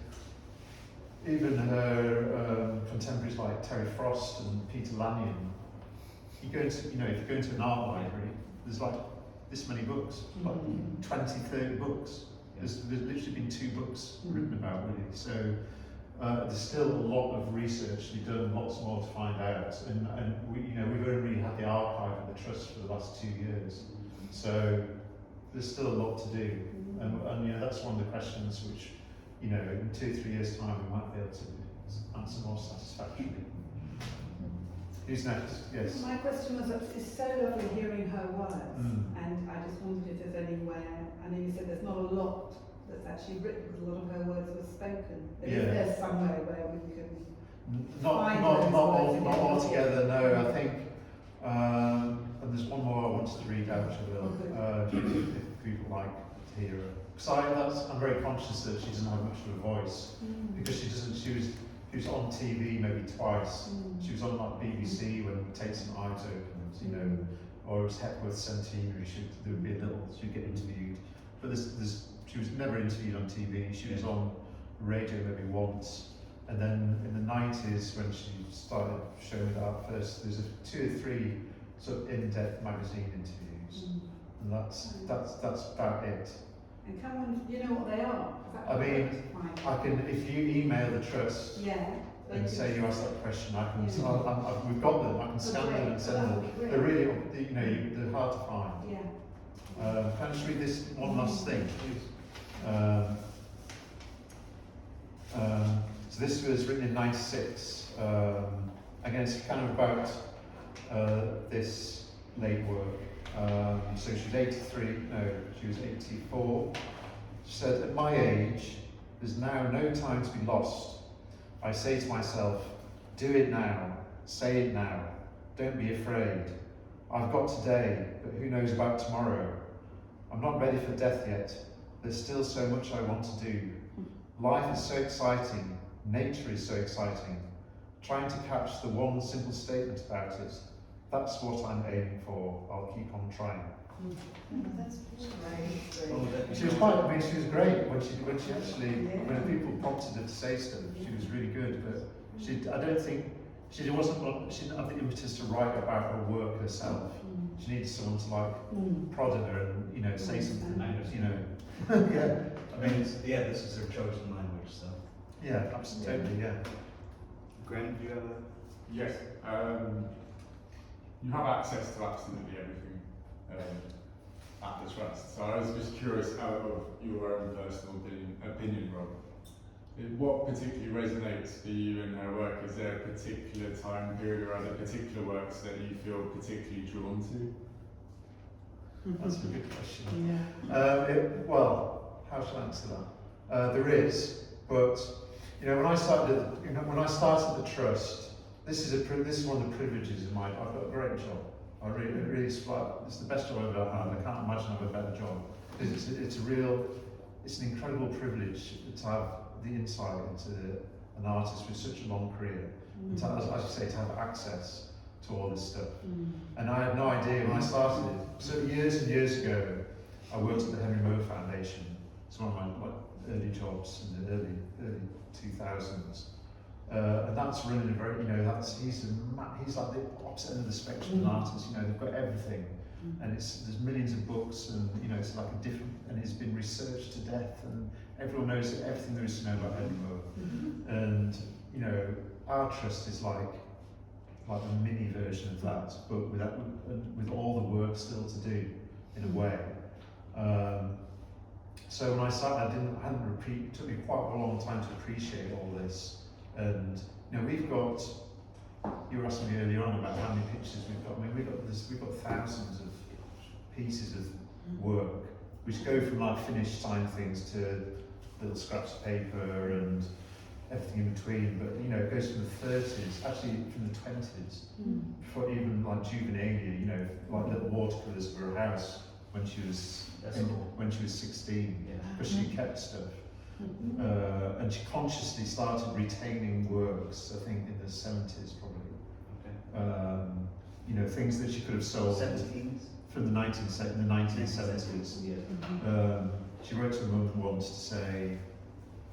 [SPEAKER 4] Even her contemporaries like Terry Frost and Peter Lanyon, you go into, you know, if you go into an art library, there's like this many books, like 20, 30 books. There's literally been 2 books written about Willie. So there's still a lot of research to be done, lots more to find out. And we, you know, we've only really had the archive of the Trust for the last 2 years. So there's still a lot to do. And you know, that's one of the questions which, you know, in 2 or 3 years' time, we might be able to answer more satisfactorily. Who's next? Yes.
[SPEAKER 6] My question was, it's so lovely hearing her words, and I just wondered if there's anywhere, I know you said there's not a lot that's actually written, because a lot of her words were spoken. But is there somewhere where we can find those words
[SPEAKER 4] not all together, no. I think, and there's one more I wanted to read out, which I will, if people like to hear her. Because I'm very conscious that she doesn't have much of a voice, because she was on TV maybe twice. She was on like BBC when Tate's and Ives opened, you know, or it was Hepworth Centenary. There would be she'd get interviewed, but she was never interviewed on TV. She was on radio maybe once, and then in the 90s when she started showing it out first, there's 2 or 3 sort of in-depth magazine interviews, and that's about it.
[SPEAKER 6] And come on, you know what they are?
[SPEAKER 4] I mean, I can, if you email the Trust and say you asked that question, I can, we've got them, I can scan them and send them. They're really, you know, they're hard to find.
[SPEAKER 6] Yeah.
[SPEAKER 4] Can I just read this one last thing, please? So this was written in '96. Again, it's kind of about this late work. So she was 83, no, she was 84. She said, at my age, there's now no time to be lost. I say to myself, do it now, say it now, don't be afraid. I've got today, but who knows about tomorrow? I'm not ready for death yet. There's still so much I want to do. Life is so exciting. Nature is so exciting. Trying to catch the one simple statement about it. That's what I'm aiming for. I'll keep on trying.
[SPEAKER 6] That's great.
[SPEAKER 2] Oh, that-
[SPEAKER 4] She was quite, I mean, she was great when she actually, when people prompted her to say stuff, she was really good, but I don't think, she wasn't, she didn't have the impetus to write about her work herself. She needed someone to like prod at her and, you know, say something, you know. Yeah.
[SPEAKER 2] I mean, this is her chosen language, so.
[SPEAKER 4] Yeah, absolutely, yeah.
[SPEAKER 2] Graham, do you have a?
[SPEAKER 1] Yes. You have access to absolutely everything at the trust. So I was just curious, out of your own personal opinion, Rob, what particularly resonates for you in her work? Is there a particular time period or are there particular works that you feel particularly drawn to?
[SPEAKER 4] That's a good question.
[SPEAKER 6] Yeah.
[SPEAKER 4] Well, how shall I answer that? There is, but you know, when I started the trust, this is one of the privileges of mine. I've got a great job. I really, it's the best job I've ever had. I can't imagine I have a better job. It's an incredible privilege to have the insight into an artist with such a long career, and to, as you say, to have access to all this stuff. And I had no idea when I started it. So years and years ago, I worked at the Henry Moore Foundation. It's one of my early jobs in the early 2000s. And that's running a very, you know, he's like the opposite end of the spectrum of an artist. You know, they've got everything, and there's millions of books, and you know, it's like a different, and it's been researched to death, and everyone knows everything there is to know about Edinburgh. And you know, our trust is like a mini version of that, but with all the work still to do, in a way. So when I started, it took me quite a long time to appreciate all this. And you know, we've got, you were asking me earlier on about how many pictures we've got. I mean, we've got thousands of pieces of work, which go from like finished signed things to little scraps of paper and everything in between. But you know, it goes from the 30s, actually from the 20s, before even like juvenilia. You know, like little watercolours of her house when she was 16, because she kept stuff. And she consciously started retaining works, I think, in the 70s probably. You know, things that she could have sold
[SPEAKER 2] 17s?
[SPEAKER 4] from the 1970s. She wrote to her mum once to say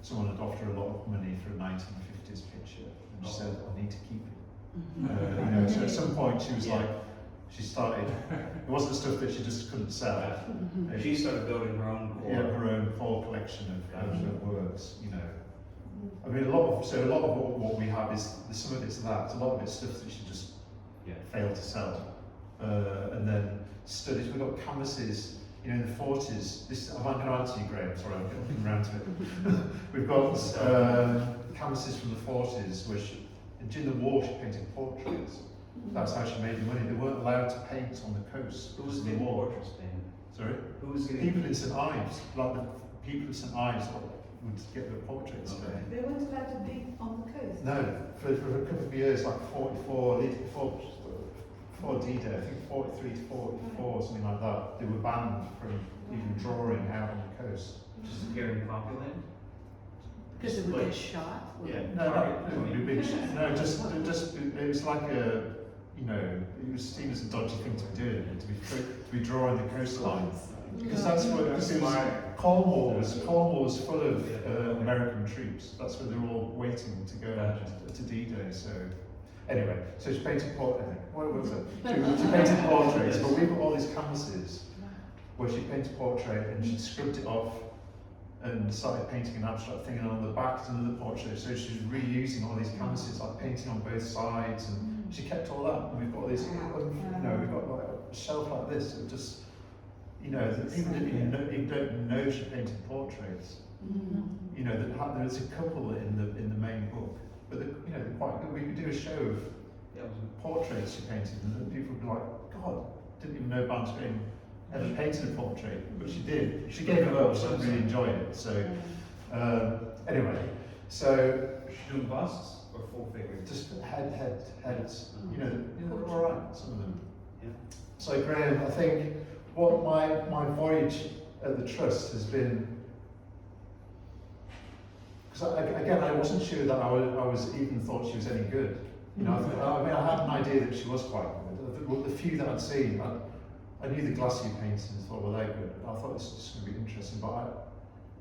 [SPEAKER 4] someone had offered her a lot of money for a 1950s picture, and she said, "I need to keep it." You know, so at some point she was like, she started. It wasn't stuff that she just couldn't sell.
[SPEAKER 2] She started building her own core.
[SPEAKER 4] Her own core collection of works. You know, I mean, a lot of what we have is some of it's that. A lot of it's stuff that she just failed to sell, and then studies. We've got canvases. You know, in the 40s. I'm not going to answer you, Graham. Sorry, I'm getting around to it. We've got canvases from the 40s, which during the war she painted portraits. That's how she made the money. They weren't allowed to paint on the coast.
[SPEAKER 2] Who was getting portraits painted?
[SPEAKER 4] Sorry?
[SPEAKER 2] Who was getting
[SPEAKER 4] people in St Ives, like the people in St Ives would get their portraits painted.
[SPEAKER 6] They weren't allowed to be on the coast?
[SPEAKER 4] No, for a couple of years, like 44, before D-Day, I think 43 to 44, something like that, they were banned from even drawing out on the coast.
[SPEAKER 2] Just appearing popular?
[SPEAKER 6] Because they would get shot?
[SPEAKER 4] Just it was like a, you know, it was seen as a dodgy thing to be doing, to be drawing the coastline. Because that's what, because it was, Cornwall was full of American troops. That's where they were all waiting to go to D-Day. So anyway, so she painted portraits. What was it? She painted portraits, but we've got all these canvases where she painted a portrait and she scrubbed it off and started painting an abstract thing, and on the back is another portrait. So she's reusing all these canvases, like painting on both sides, and she kept all that. And we've got this, you know, we've got like a shelf like this. It just, you know, that people don't know she painted portraits. You know, there's a couple in the main book, but you know, they're quite good. We could do a show of portraits she painted, and people would be like, God, didn't even know Barnes Green ever painted a portrait, but she did. She gave it up. She didn't really enjoy it. So anyway, so
[SPEAKER 2] she doing busts or full figures?
[SPEAKER 4] just heads. You know, they're all right. Some of them.
[SPEAKER 2] Yeah.
[SPEAKER 4] So Graham, I think what my voyage at the Trust has been, because again, I wasn't sure that I was even thought she was any good. You know, I mean, I had an idea that she was quite good. The few that I'd seen, I knew the glacier paintings and thought, well, they're good. I thought this was just going to be interesting, but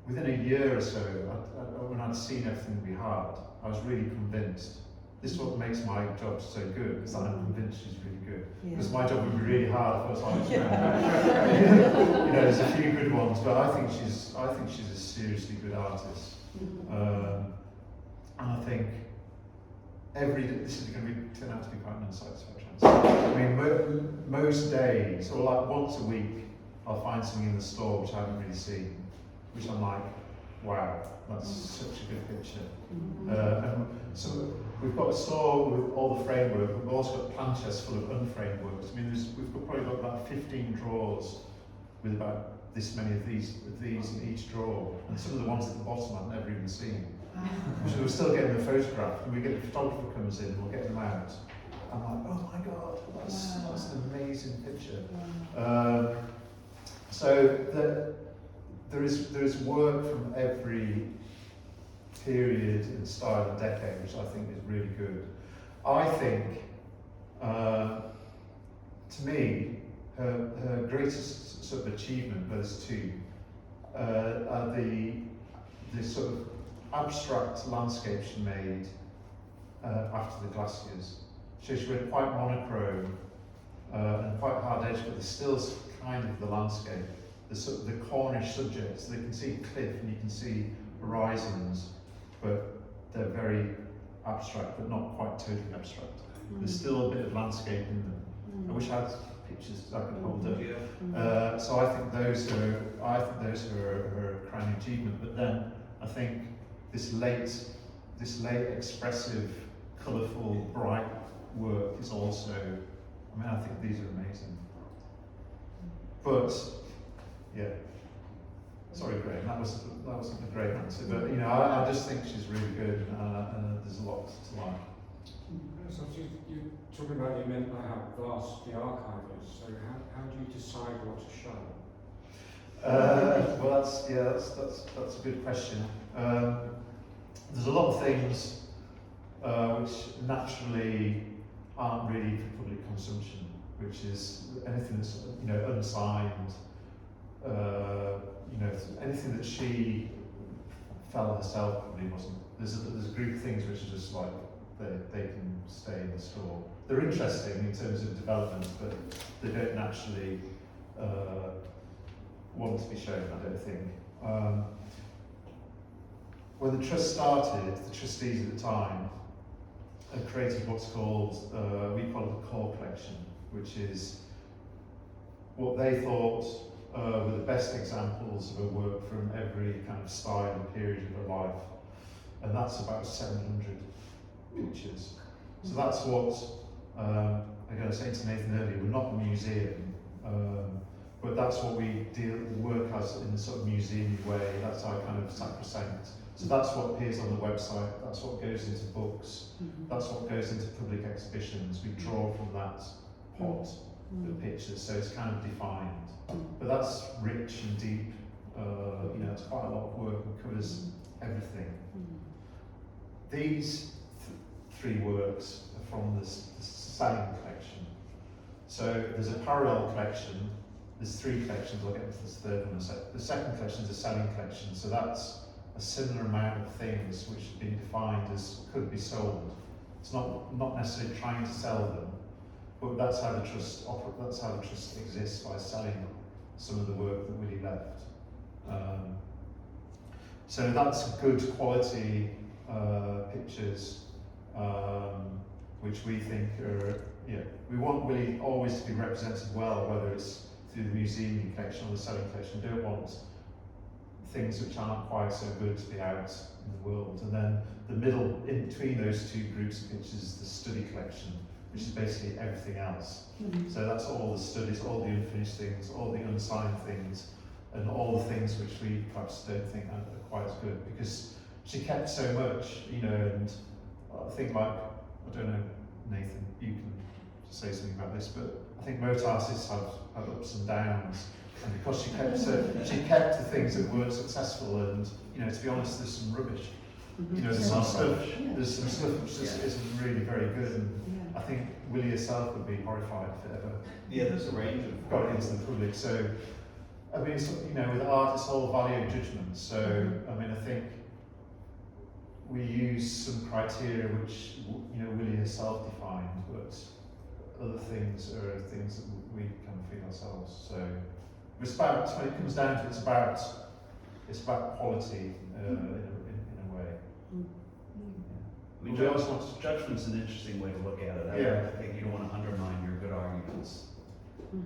[SPEAKER 4] within a year or so, when I'd seen everything we had, I was really convinced. This is what makes my job so good, is that I'm convinced she's really good. Because my job would be really hard if I was like, you know, there's a few good ones, but I think she's a seriously good artist. And I think this is going to turn out to be quite an insightful chance. I mean, most days, or like once a week, I'll find something in the store which I haven't really seen, which I'm like, wow, that's such a good picture. And so we've got a store with all the framework, we've also got plant chests full of unframed works. I mean, we've probably got about 15 drawers with about this many of these in each drawer, and some of the ones at the bottom I've never even seen. So we're still getting the photograph, and we get the photographer comes in, and we'll get them out. I'm like, oh my god, that's an amazing picture. So there is work from every period and style and decade, which I think is really good. I think, to me, her greatest sort of achievement, those two, are the sort of abstract landscapes she made after the glaciers. So she went quite monochrome and quite hard edge, but there's still kind of the landscape. The Cornish subjects, they can see cliff and you can see horizons, but they're very abstract, but not quite totally abstract. There's still a bit of landscape in them. I wish I had pictures I could hold up. So I think those are her crowning achievement. But then I think this late expressive, colourful, bright work is also. I mean, I think these are amazing. But yeah, sorry, Graham, that wasn't a great answer. But you know, I just think she's really good, and there's a lot to like.
[SPEAKER 7] So you're talking about you meant by how vast the archive is. So how do you decide what to show?
[SPEAKER 4] Well, that's a good question. There's a lot of things which naturally aren't really for public consumption, which is anything that's unsigned. Anything that she felt herself probably wasn't. There's a group of things which are just like they can stay in the store. They're interesting in terms of development, but they don't naturally want to be shown, I don't think. When the trust started, the trustees at the time had created what's called, we call it the core collection, which is what they thought were the best examples of her work from every kind of style and period of her life. And that's about 700 pictures. So that's what, I was saying to Nathan earlier, we're not a museum, but that's what we work as in a sort of museum way. That's our kind of sacrosanct. So that's what appears on the website, that's what goes into books, that's what goes into public exhibitions. We draw from that pot of pictures, so it's kind of defined. But that's rich and deep, it's quite a lot of work and covers everything. These three works are from the selling collection. So there's a parallel collection, there's three collections, I'll get into this third one in a sec. The second collection is a selling collection, so that's a similar amount of things which have been defined as could be sold. It's not necessarily trying to sell them, but that's how the trust that's how the trust exists, by selling some of the work that Willie left. So that's good quality pictures, which we think are, we want Willie always to be represented well, whether it's through the museum collection or the selling collection. We don't want things which aren't quite so good to be out in the world. And then the middle, in between those two groups of pictures, is the study collection, which is basically everything else. So that's all the studies, all the unfinished things, all the unsigned things, and all the things which we perhaps don't think are quite as good, because she kept so much, and I think, like, I don't know, Nathan, you can say something about this, but I think most artists have ups and downs, and because she kept the things that weren't successful, and to be honest, there's some rubbish. There's some stuff which just isn't really very good, and I think Willie herself would be horrified if it ever
[SPEAKER 2] there's a range of
[SPEAKER 4] got into the public. So I mean, it's, with art, it's all value judgment. So I mean, I think we use some criteria which Willie herself defined, but other things are things that we kind of feel ourselves. So it's about, when it comes down to it, it's about quality in a way.
[SPEAKER 2] I mean, judgment's an interesting way to look at it. I think you don't want to undermine your good arguments. So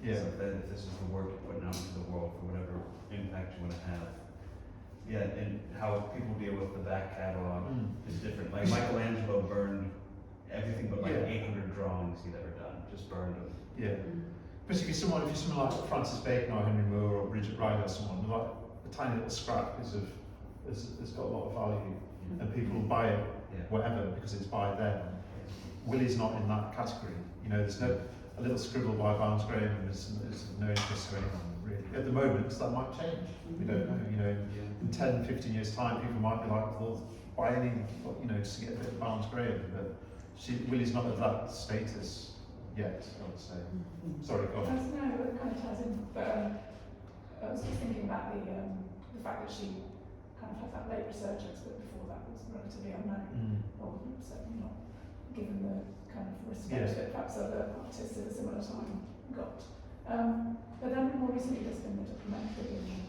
[SPEAKER 2] if this is the work you're putting out into the world for whatever impact you want to have. And how people deal with the back catalogue is different. Like Michelangelo burned everything but 800 drawings he'd ever done, just burned them.
[SPEAKER 4] But if you're someone like Francis Bacon or Henry Moore or Bridget Ryder or someone, like a tiny little scrap has got a lot of value, and people will buy it, whatever, because it's by them. Willie's not in that category. There's a little scribble by Barnes Graham is no interest to anyone really. At the moment, that might change. We don't know. In 10, 15 years' time, people might be like, well, buy any, just to get a bit of Barnes Graham. But Willie's not at that status yet, I would say. Sorry, go on.
[SPEAKER 8] No, it kind of ties in. But I was just thinking about the fact that she kind of had that late resurgence, but before that was relatively unknown, or certainly not given the kind of respect that perhaps other artists at a similar time got. But then more recently there's been the documentary, and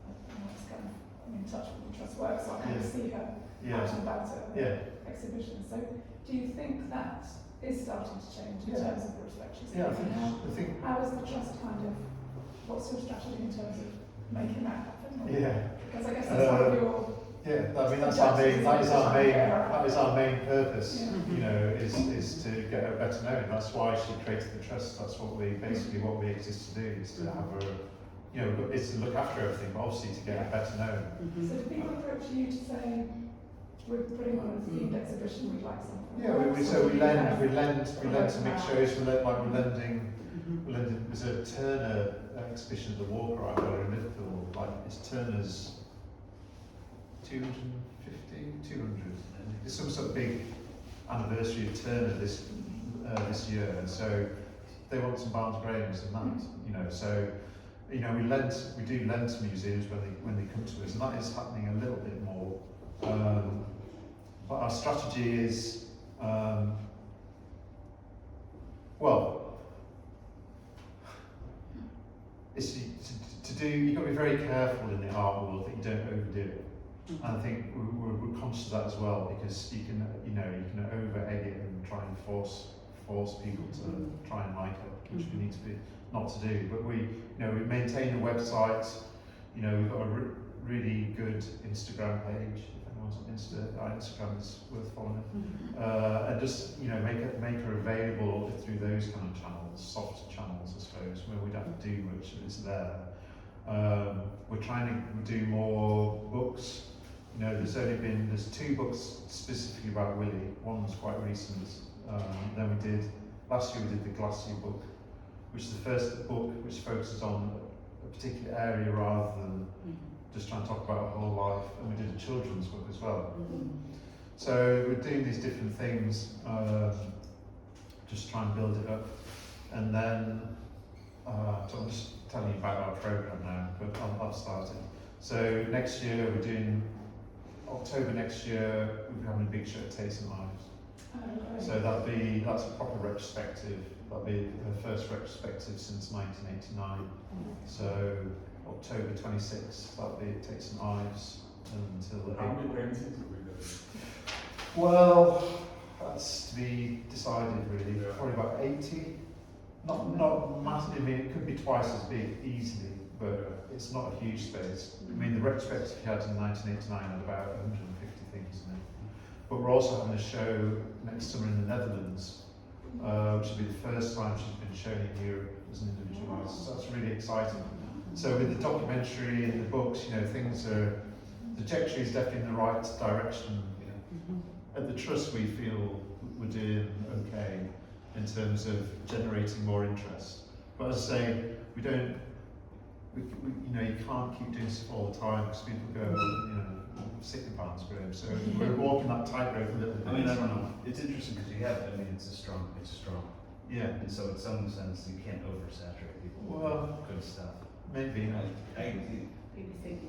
[SPEAKER 8] I was kind of in touch with the Trust work, so I kind of see her out and about at exhibitions. So do you think that is starting to change in terms of the respect she's given? How is the Trust what's your strategy in terms of making that happen? Because I guess that's one of your...
[SPEAKER 4] I mean that is our main purpose. Is to get her better known. That's why she created the Trust. That's what we exist to do, is to have her, is to look after everything, but obviously to get her better known.
[SPEAKER 8] So do people approach you to say, we're putting on a themed exhibition, we'd like something?
[SPEAKER 4] We lend to make shows. We're lending. There's a Turner exhibition at the Walker Eye in Liverpool. It's Turner's 200. It's some sort of big anniversary of Turner this year, and so they want some Barnes Grahams and that. So we do lend to museums when they come to us, and that is happening a little bit more. But our strategy is is to do. You've got to be very careful in the art world that you don't overdo it. And I think we're conscious of that as well, because you can over egg it and try and force people to try and like it, which we need to be not to do. But we maintain a website. We've got a really good Instagram page. If anyone's on our Instagram is worth following. And just make her available through those kind of channels, soft channels, I suppose, where we don't have to do much, it's there. We're trying to do more books. There's 2 books specifically about Willie. One was quite recent. Then last year we did the Glacier book, which is the first book which focuses on a particular area rather than just trying to talk about her whole life. And we did a children's book as well. So we're doing these different things, just try and build it up. And then, so I'm just telling you about our programme now, but I've started. So next year we're doing, October next year, we're having a big show at Taste and Lives. So that's a proper retrospective. That'll be the first retrospective since 1989. So October 26th, that'll be at Taste and Lives until.
[SPEAKER 1] How many paintings will we do?
[SPEAKER 4] Well, that's to be decided really. Probably about 80. Not massively. I mean, it could be twice as big easily, but it's not a huge space. I mean, the retrospective we had in 1989 had about 150 things in it. But we're also having a show next summer in the Netherlands, which will be the first time she's been shown in Europe as an individual artist. So that's really exciting. So with the documentary and the books, the trajectory is definitely in the right direction. At the Trust, we feel we're doing okay. in terms of generating more interest. But as I say, we don't, you know, you can't keep doing stuff all the time because people go, you know, sick of Barnsgrave. So we're walking that tightrope a little bit.
[SPEAKER 2] I mean, I don't know. It's interesting because you have. I mean, it's strong.
[SPEAKER 4] Yeah.
[SPEAKER 2] And so, in some sense, you can't oversaturate people with
[SPEAKER 4] Well,
[SPEAKER 2] good stuff.
[SPEAKER 4] maybe.
[SPEAKER 6] People think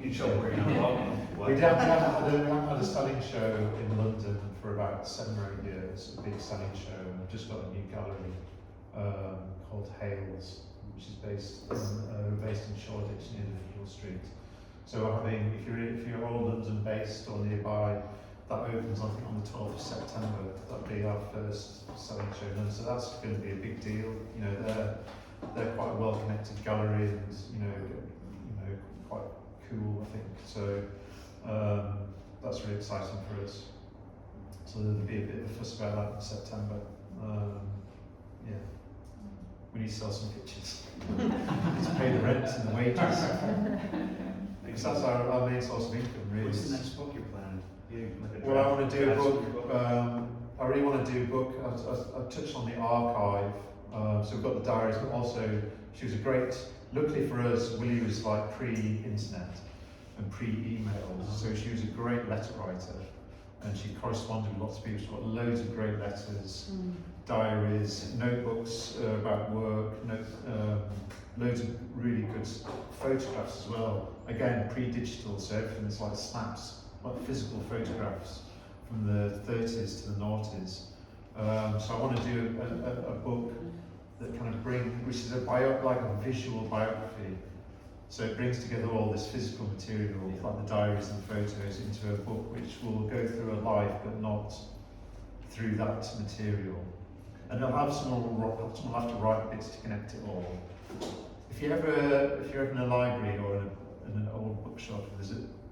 [SPEAKER 2] You show where you're welcome.
[SPEAKER 4] We haven't had a selling show in London for about 7 or 8 years, a big selling show, and we've just got a new gallery called Hales, which is based in Shoreditch near Liverpool Street. So we're having, if you're all London based or nearby, that opens I think on the 12th of September. That'll be our first selling show, and so that's going to be a big deal. You know, they're quite a well-connected gallery, and you know quite cool, I think. So that's really exciting for us. So there'll be a bit of a fuss about that in September. Yeah, we need to sell some pictures. To pay the rent and the wages. Because that's our main source of income, really.
[SPEAKER 2] What's the next book you're planning?
[SPEAKER 4] Well, I want to do a book. I really want to do a book. I touched on the archive. So we've got the diaries, but also she was a great. Luckily for us, Willie was like pre-internet and pre-emails, so she was a great letter writer, and she corresponded with lots of people. She got loads of great letters, diaries, notebooks about work, loads of really good photographs as well. Again, pre-digital, so everything's like snaps, like physical photographs from the 30s to the noughties. So I want to do a book that kind of which is like a visual biography. So it brings together all this physical material, like the diaries and photos, into a book which will go through a life, but not through that material. And it'll have someone will have to write bits to connect it all. If you're ever in a library or in an old bookshop,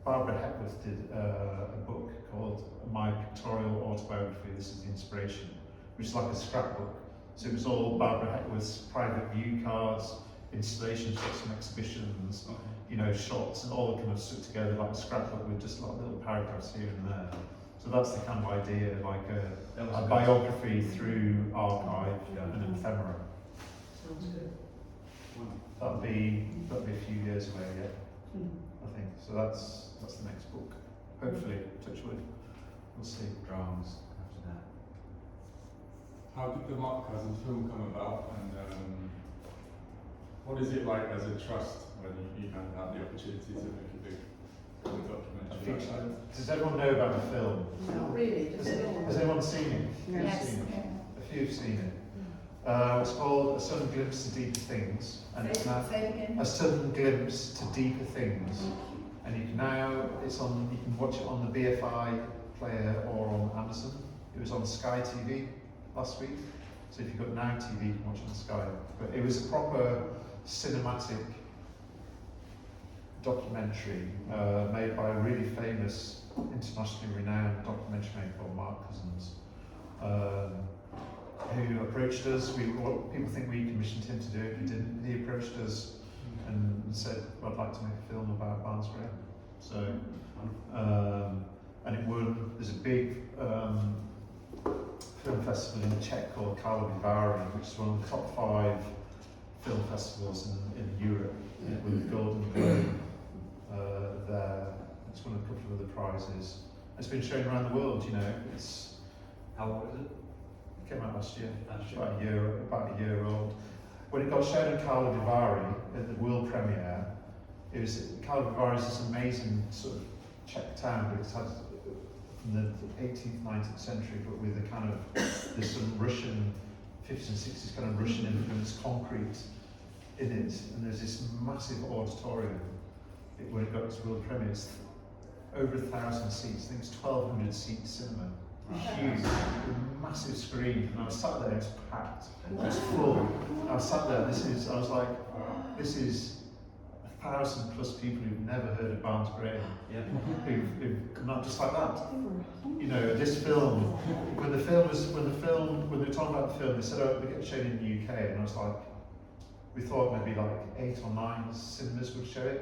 [SPEAKER 4] Barbara Hepworth did a book called My Pictorial Autobiography. This is the inspiration, which is like a scrapbook. So it was all Barbara Hepworth's private view cards, installation shots from exhibitions, you know, shots, and all kind of stuck together like a scrapbook with just like little paragraphs here and there. So that's the kind of idea, like a biography through archive and an ephemera.
[SPEAKER 6] sounds good.
[SPEAKER 4] That'll be a few years away yet, I think. So that's the next book. Hopefully, touch wood. We'll see.
[SPEAKER 2] Drawings after that.
[SPEAKER 1] How did the Mark Cousins film come about, and what is it like as a trust when you kind of have the opportunity to make a big documentary like that?
[SPEAKER 4] Does everyone know about the film?
[SPEAKER 6] Not really, just
[SPEAKER 4] Has anyone seen it?
[SPEAKER 8] Yes.
[SPEAKER 4] Seen it?
[SPEAKER 8] Yeah.
[SPEAKER 4] A few have seen it. It's called A Sudden Glimpse to Deeper Things, and it's now
[SPEAKER 6] Say it again.
[SPEAKER 4] A Sudden Glimpse to Deeper Things, and you can watch it on the BFI player or on Amazon. It was on Sky TV last week, so if you've got Now TV, you can watch it on Sky. But it was a proper cinematic documentary made by a really famous, internationally renowned documentary maker called Mark Cousins, who approached us. People think we commissioned him to do it. He didn't. He approached us and said, "I'd like to make a film about Barnsgrave." So, and it won. There's a big film festival in Czech called Karlovy Vary, which is one of the top 5 film festivals in Europe. It won the Golden Globe there. It's won a couple of other prizes. It's been shown around the world. You know,
[SPEAKER 2] How old is it?
[SPEAKER 4] It came out last year.
[SPEAKER 2] Last year.
[SPEAKER 4] About a year old. When it got shown in Karlovy Vary at the world premiere, Karlovy Vary is this amazing sort of Czech town, but it's had from the 18th, 19th century, but with a kind of this sort of Russian 50s and 60s kind of Russian influence concrete in it, and there's this massive auditorium. When it got its world premiere, it's over 1,000 seats. I think it's 1,200 seat cinema. Huge, massive screen, and I was sat there. It's packed. It's full. I was sat there. I was like, this is 1,000 plus people who've never heard of Barnsgrave.
[SPEAKER 2] Yeah.
[SPEAKER 4] Who've not just like that. You know, this film. When they were talking about the film, they said, "Oh, we get shown in the UK," and I was like, we thought maybe like 8 or 9 cinemas would show it.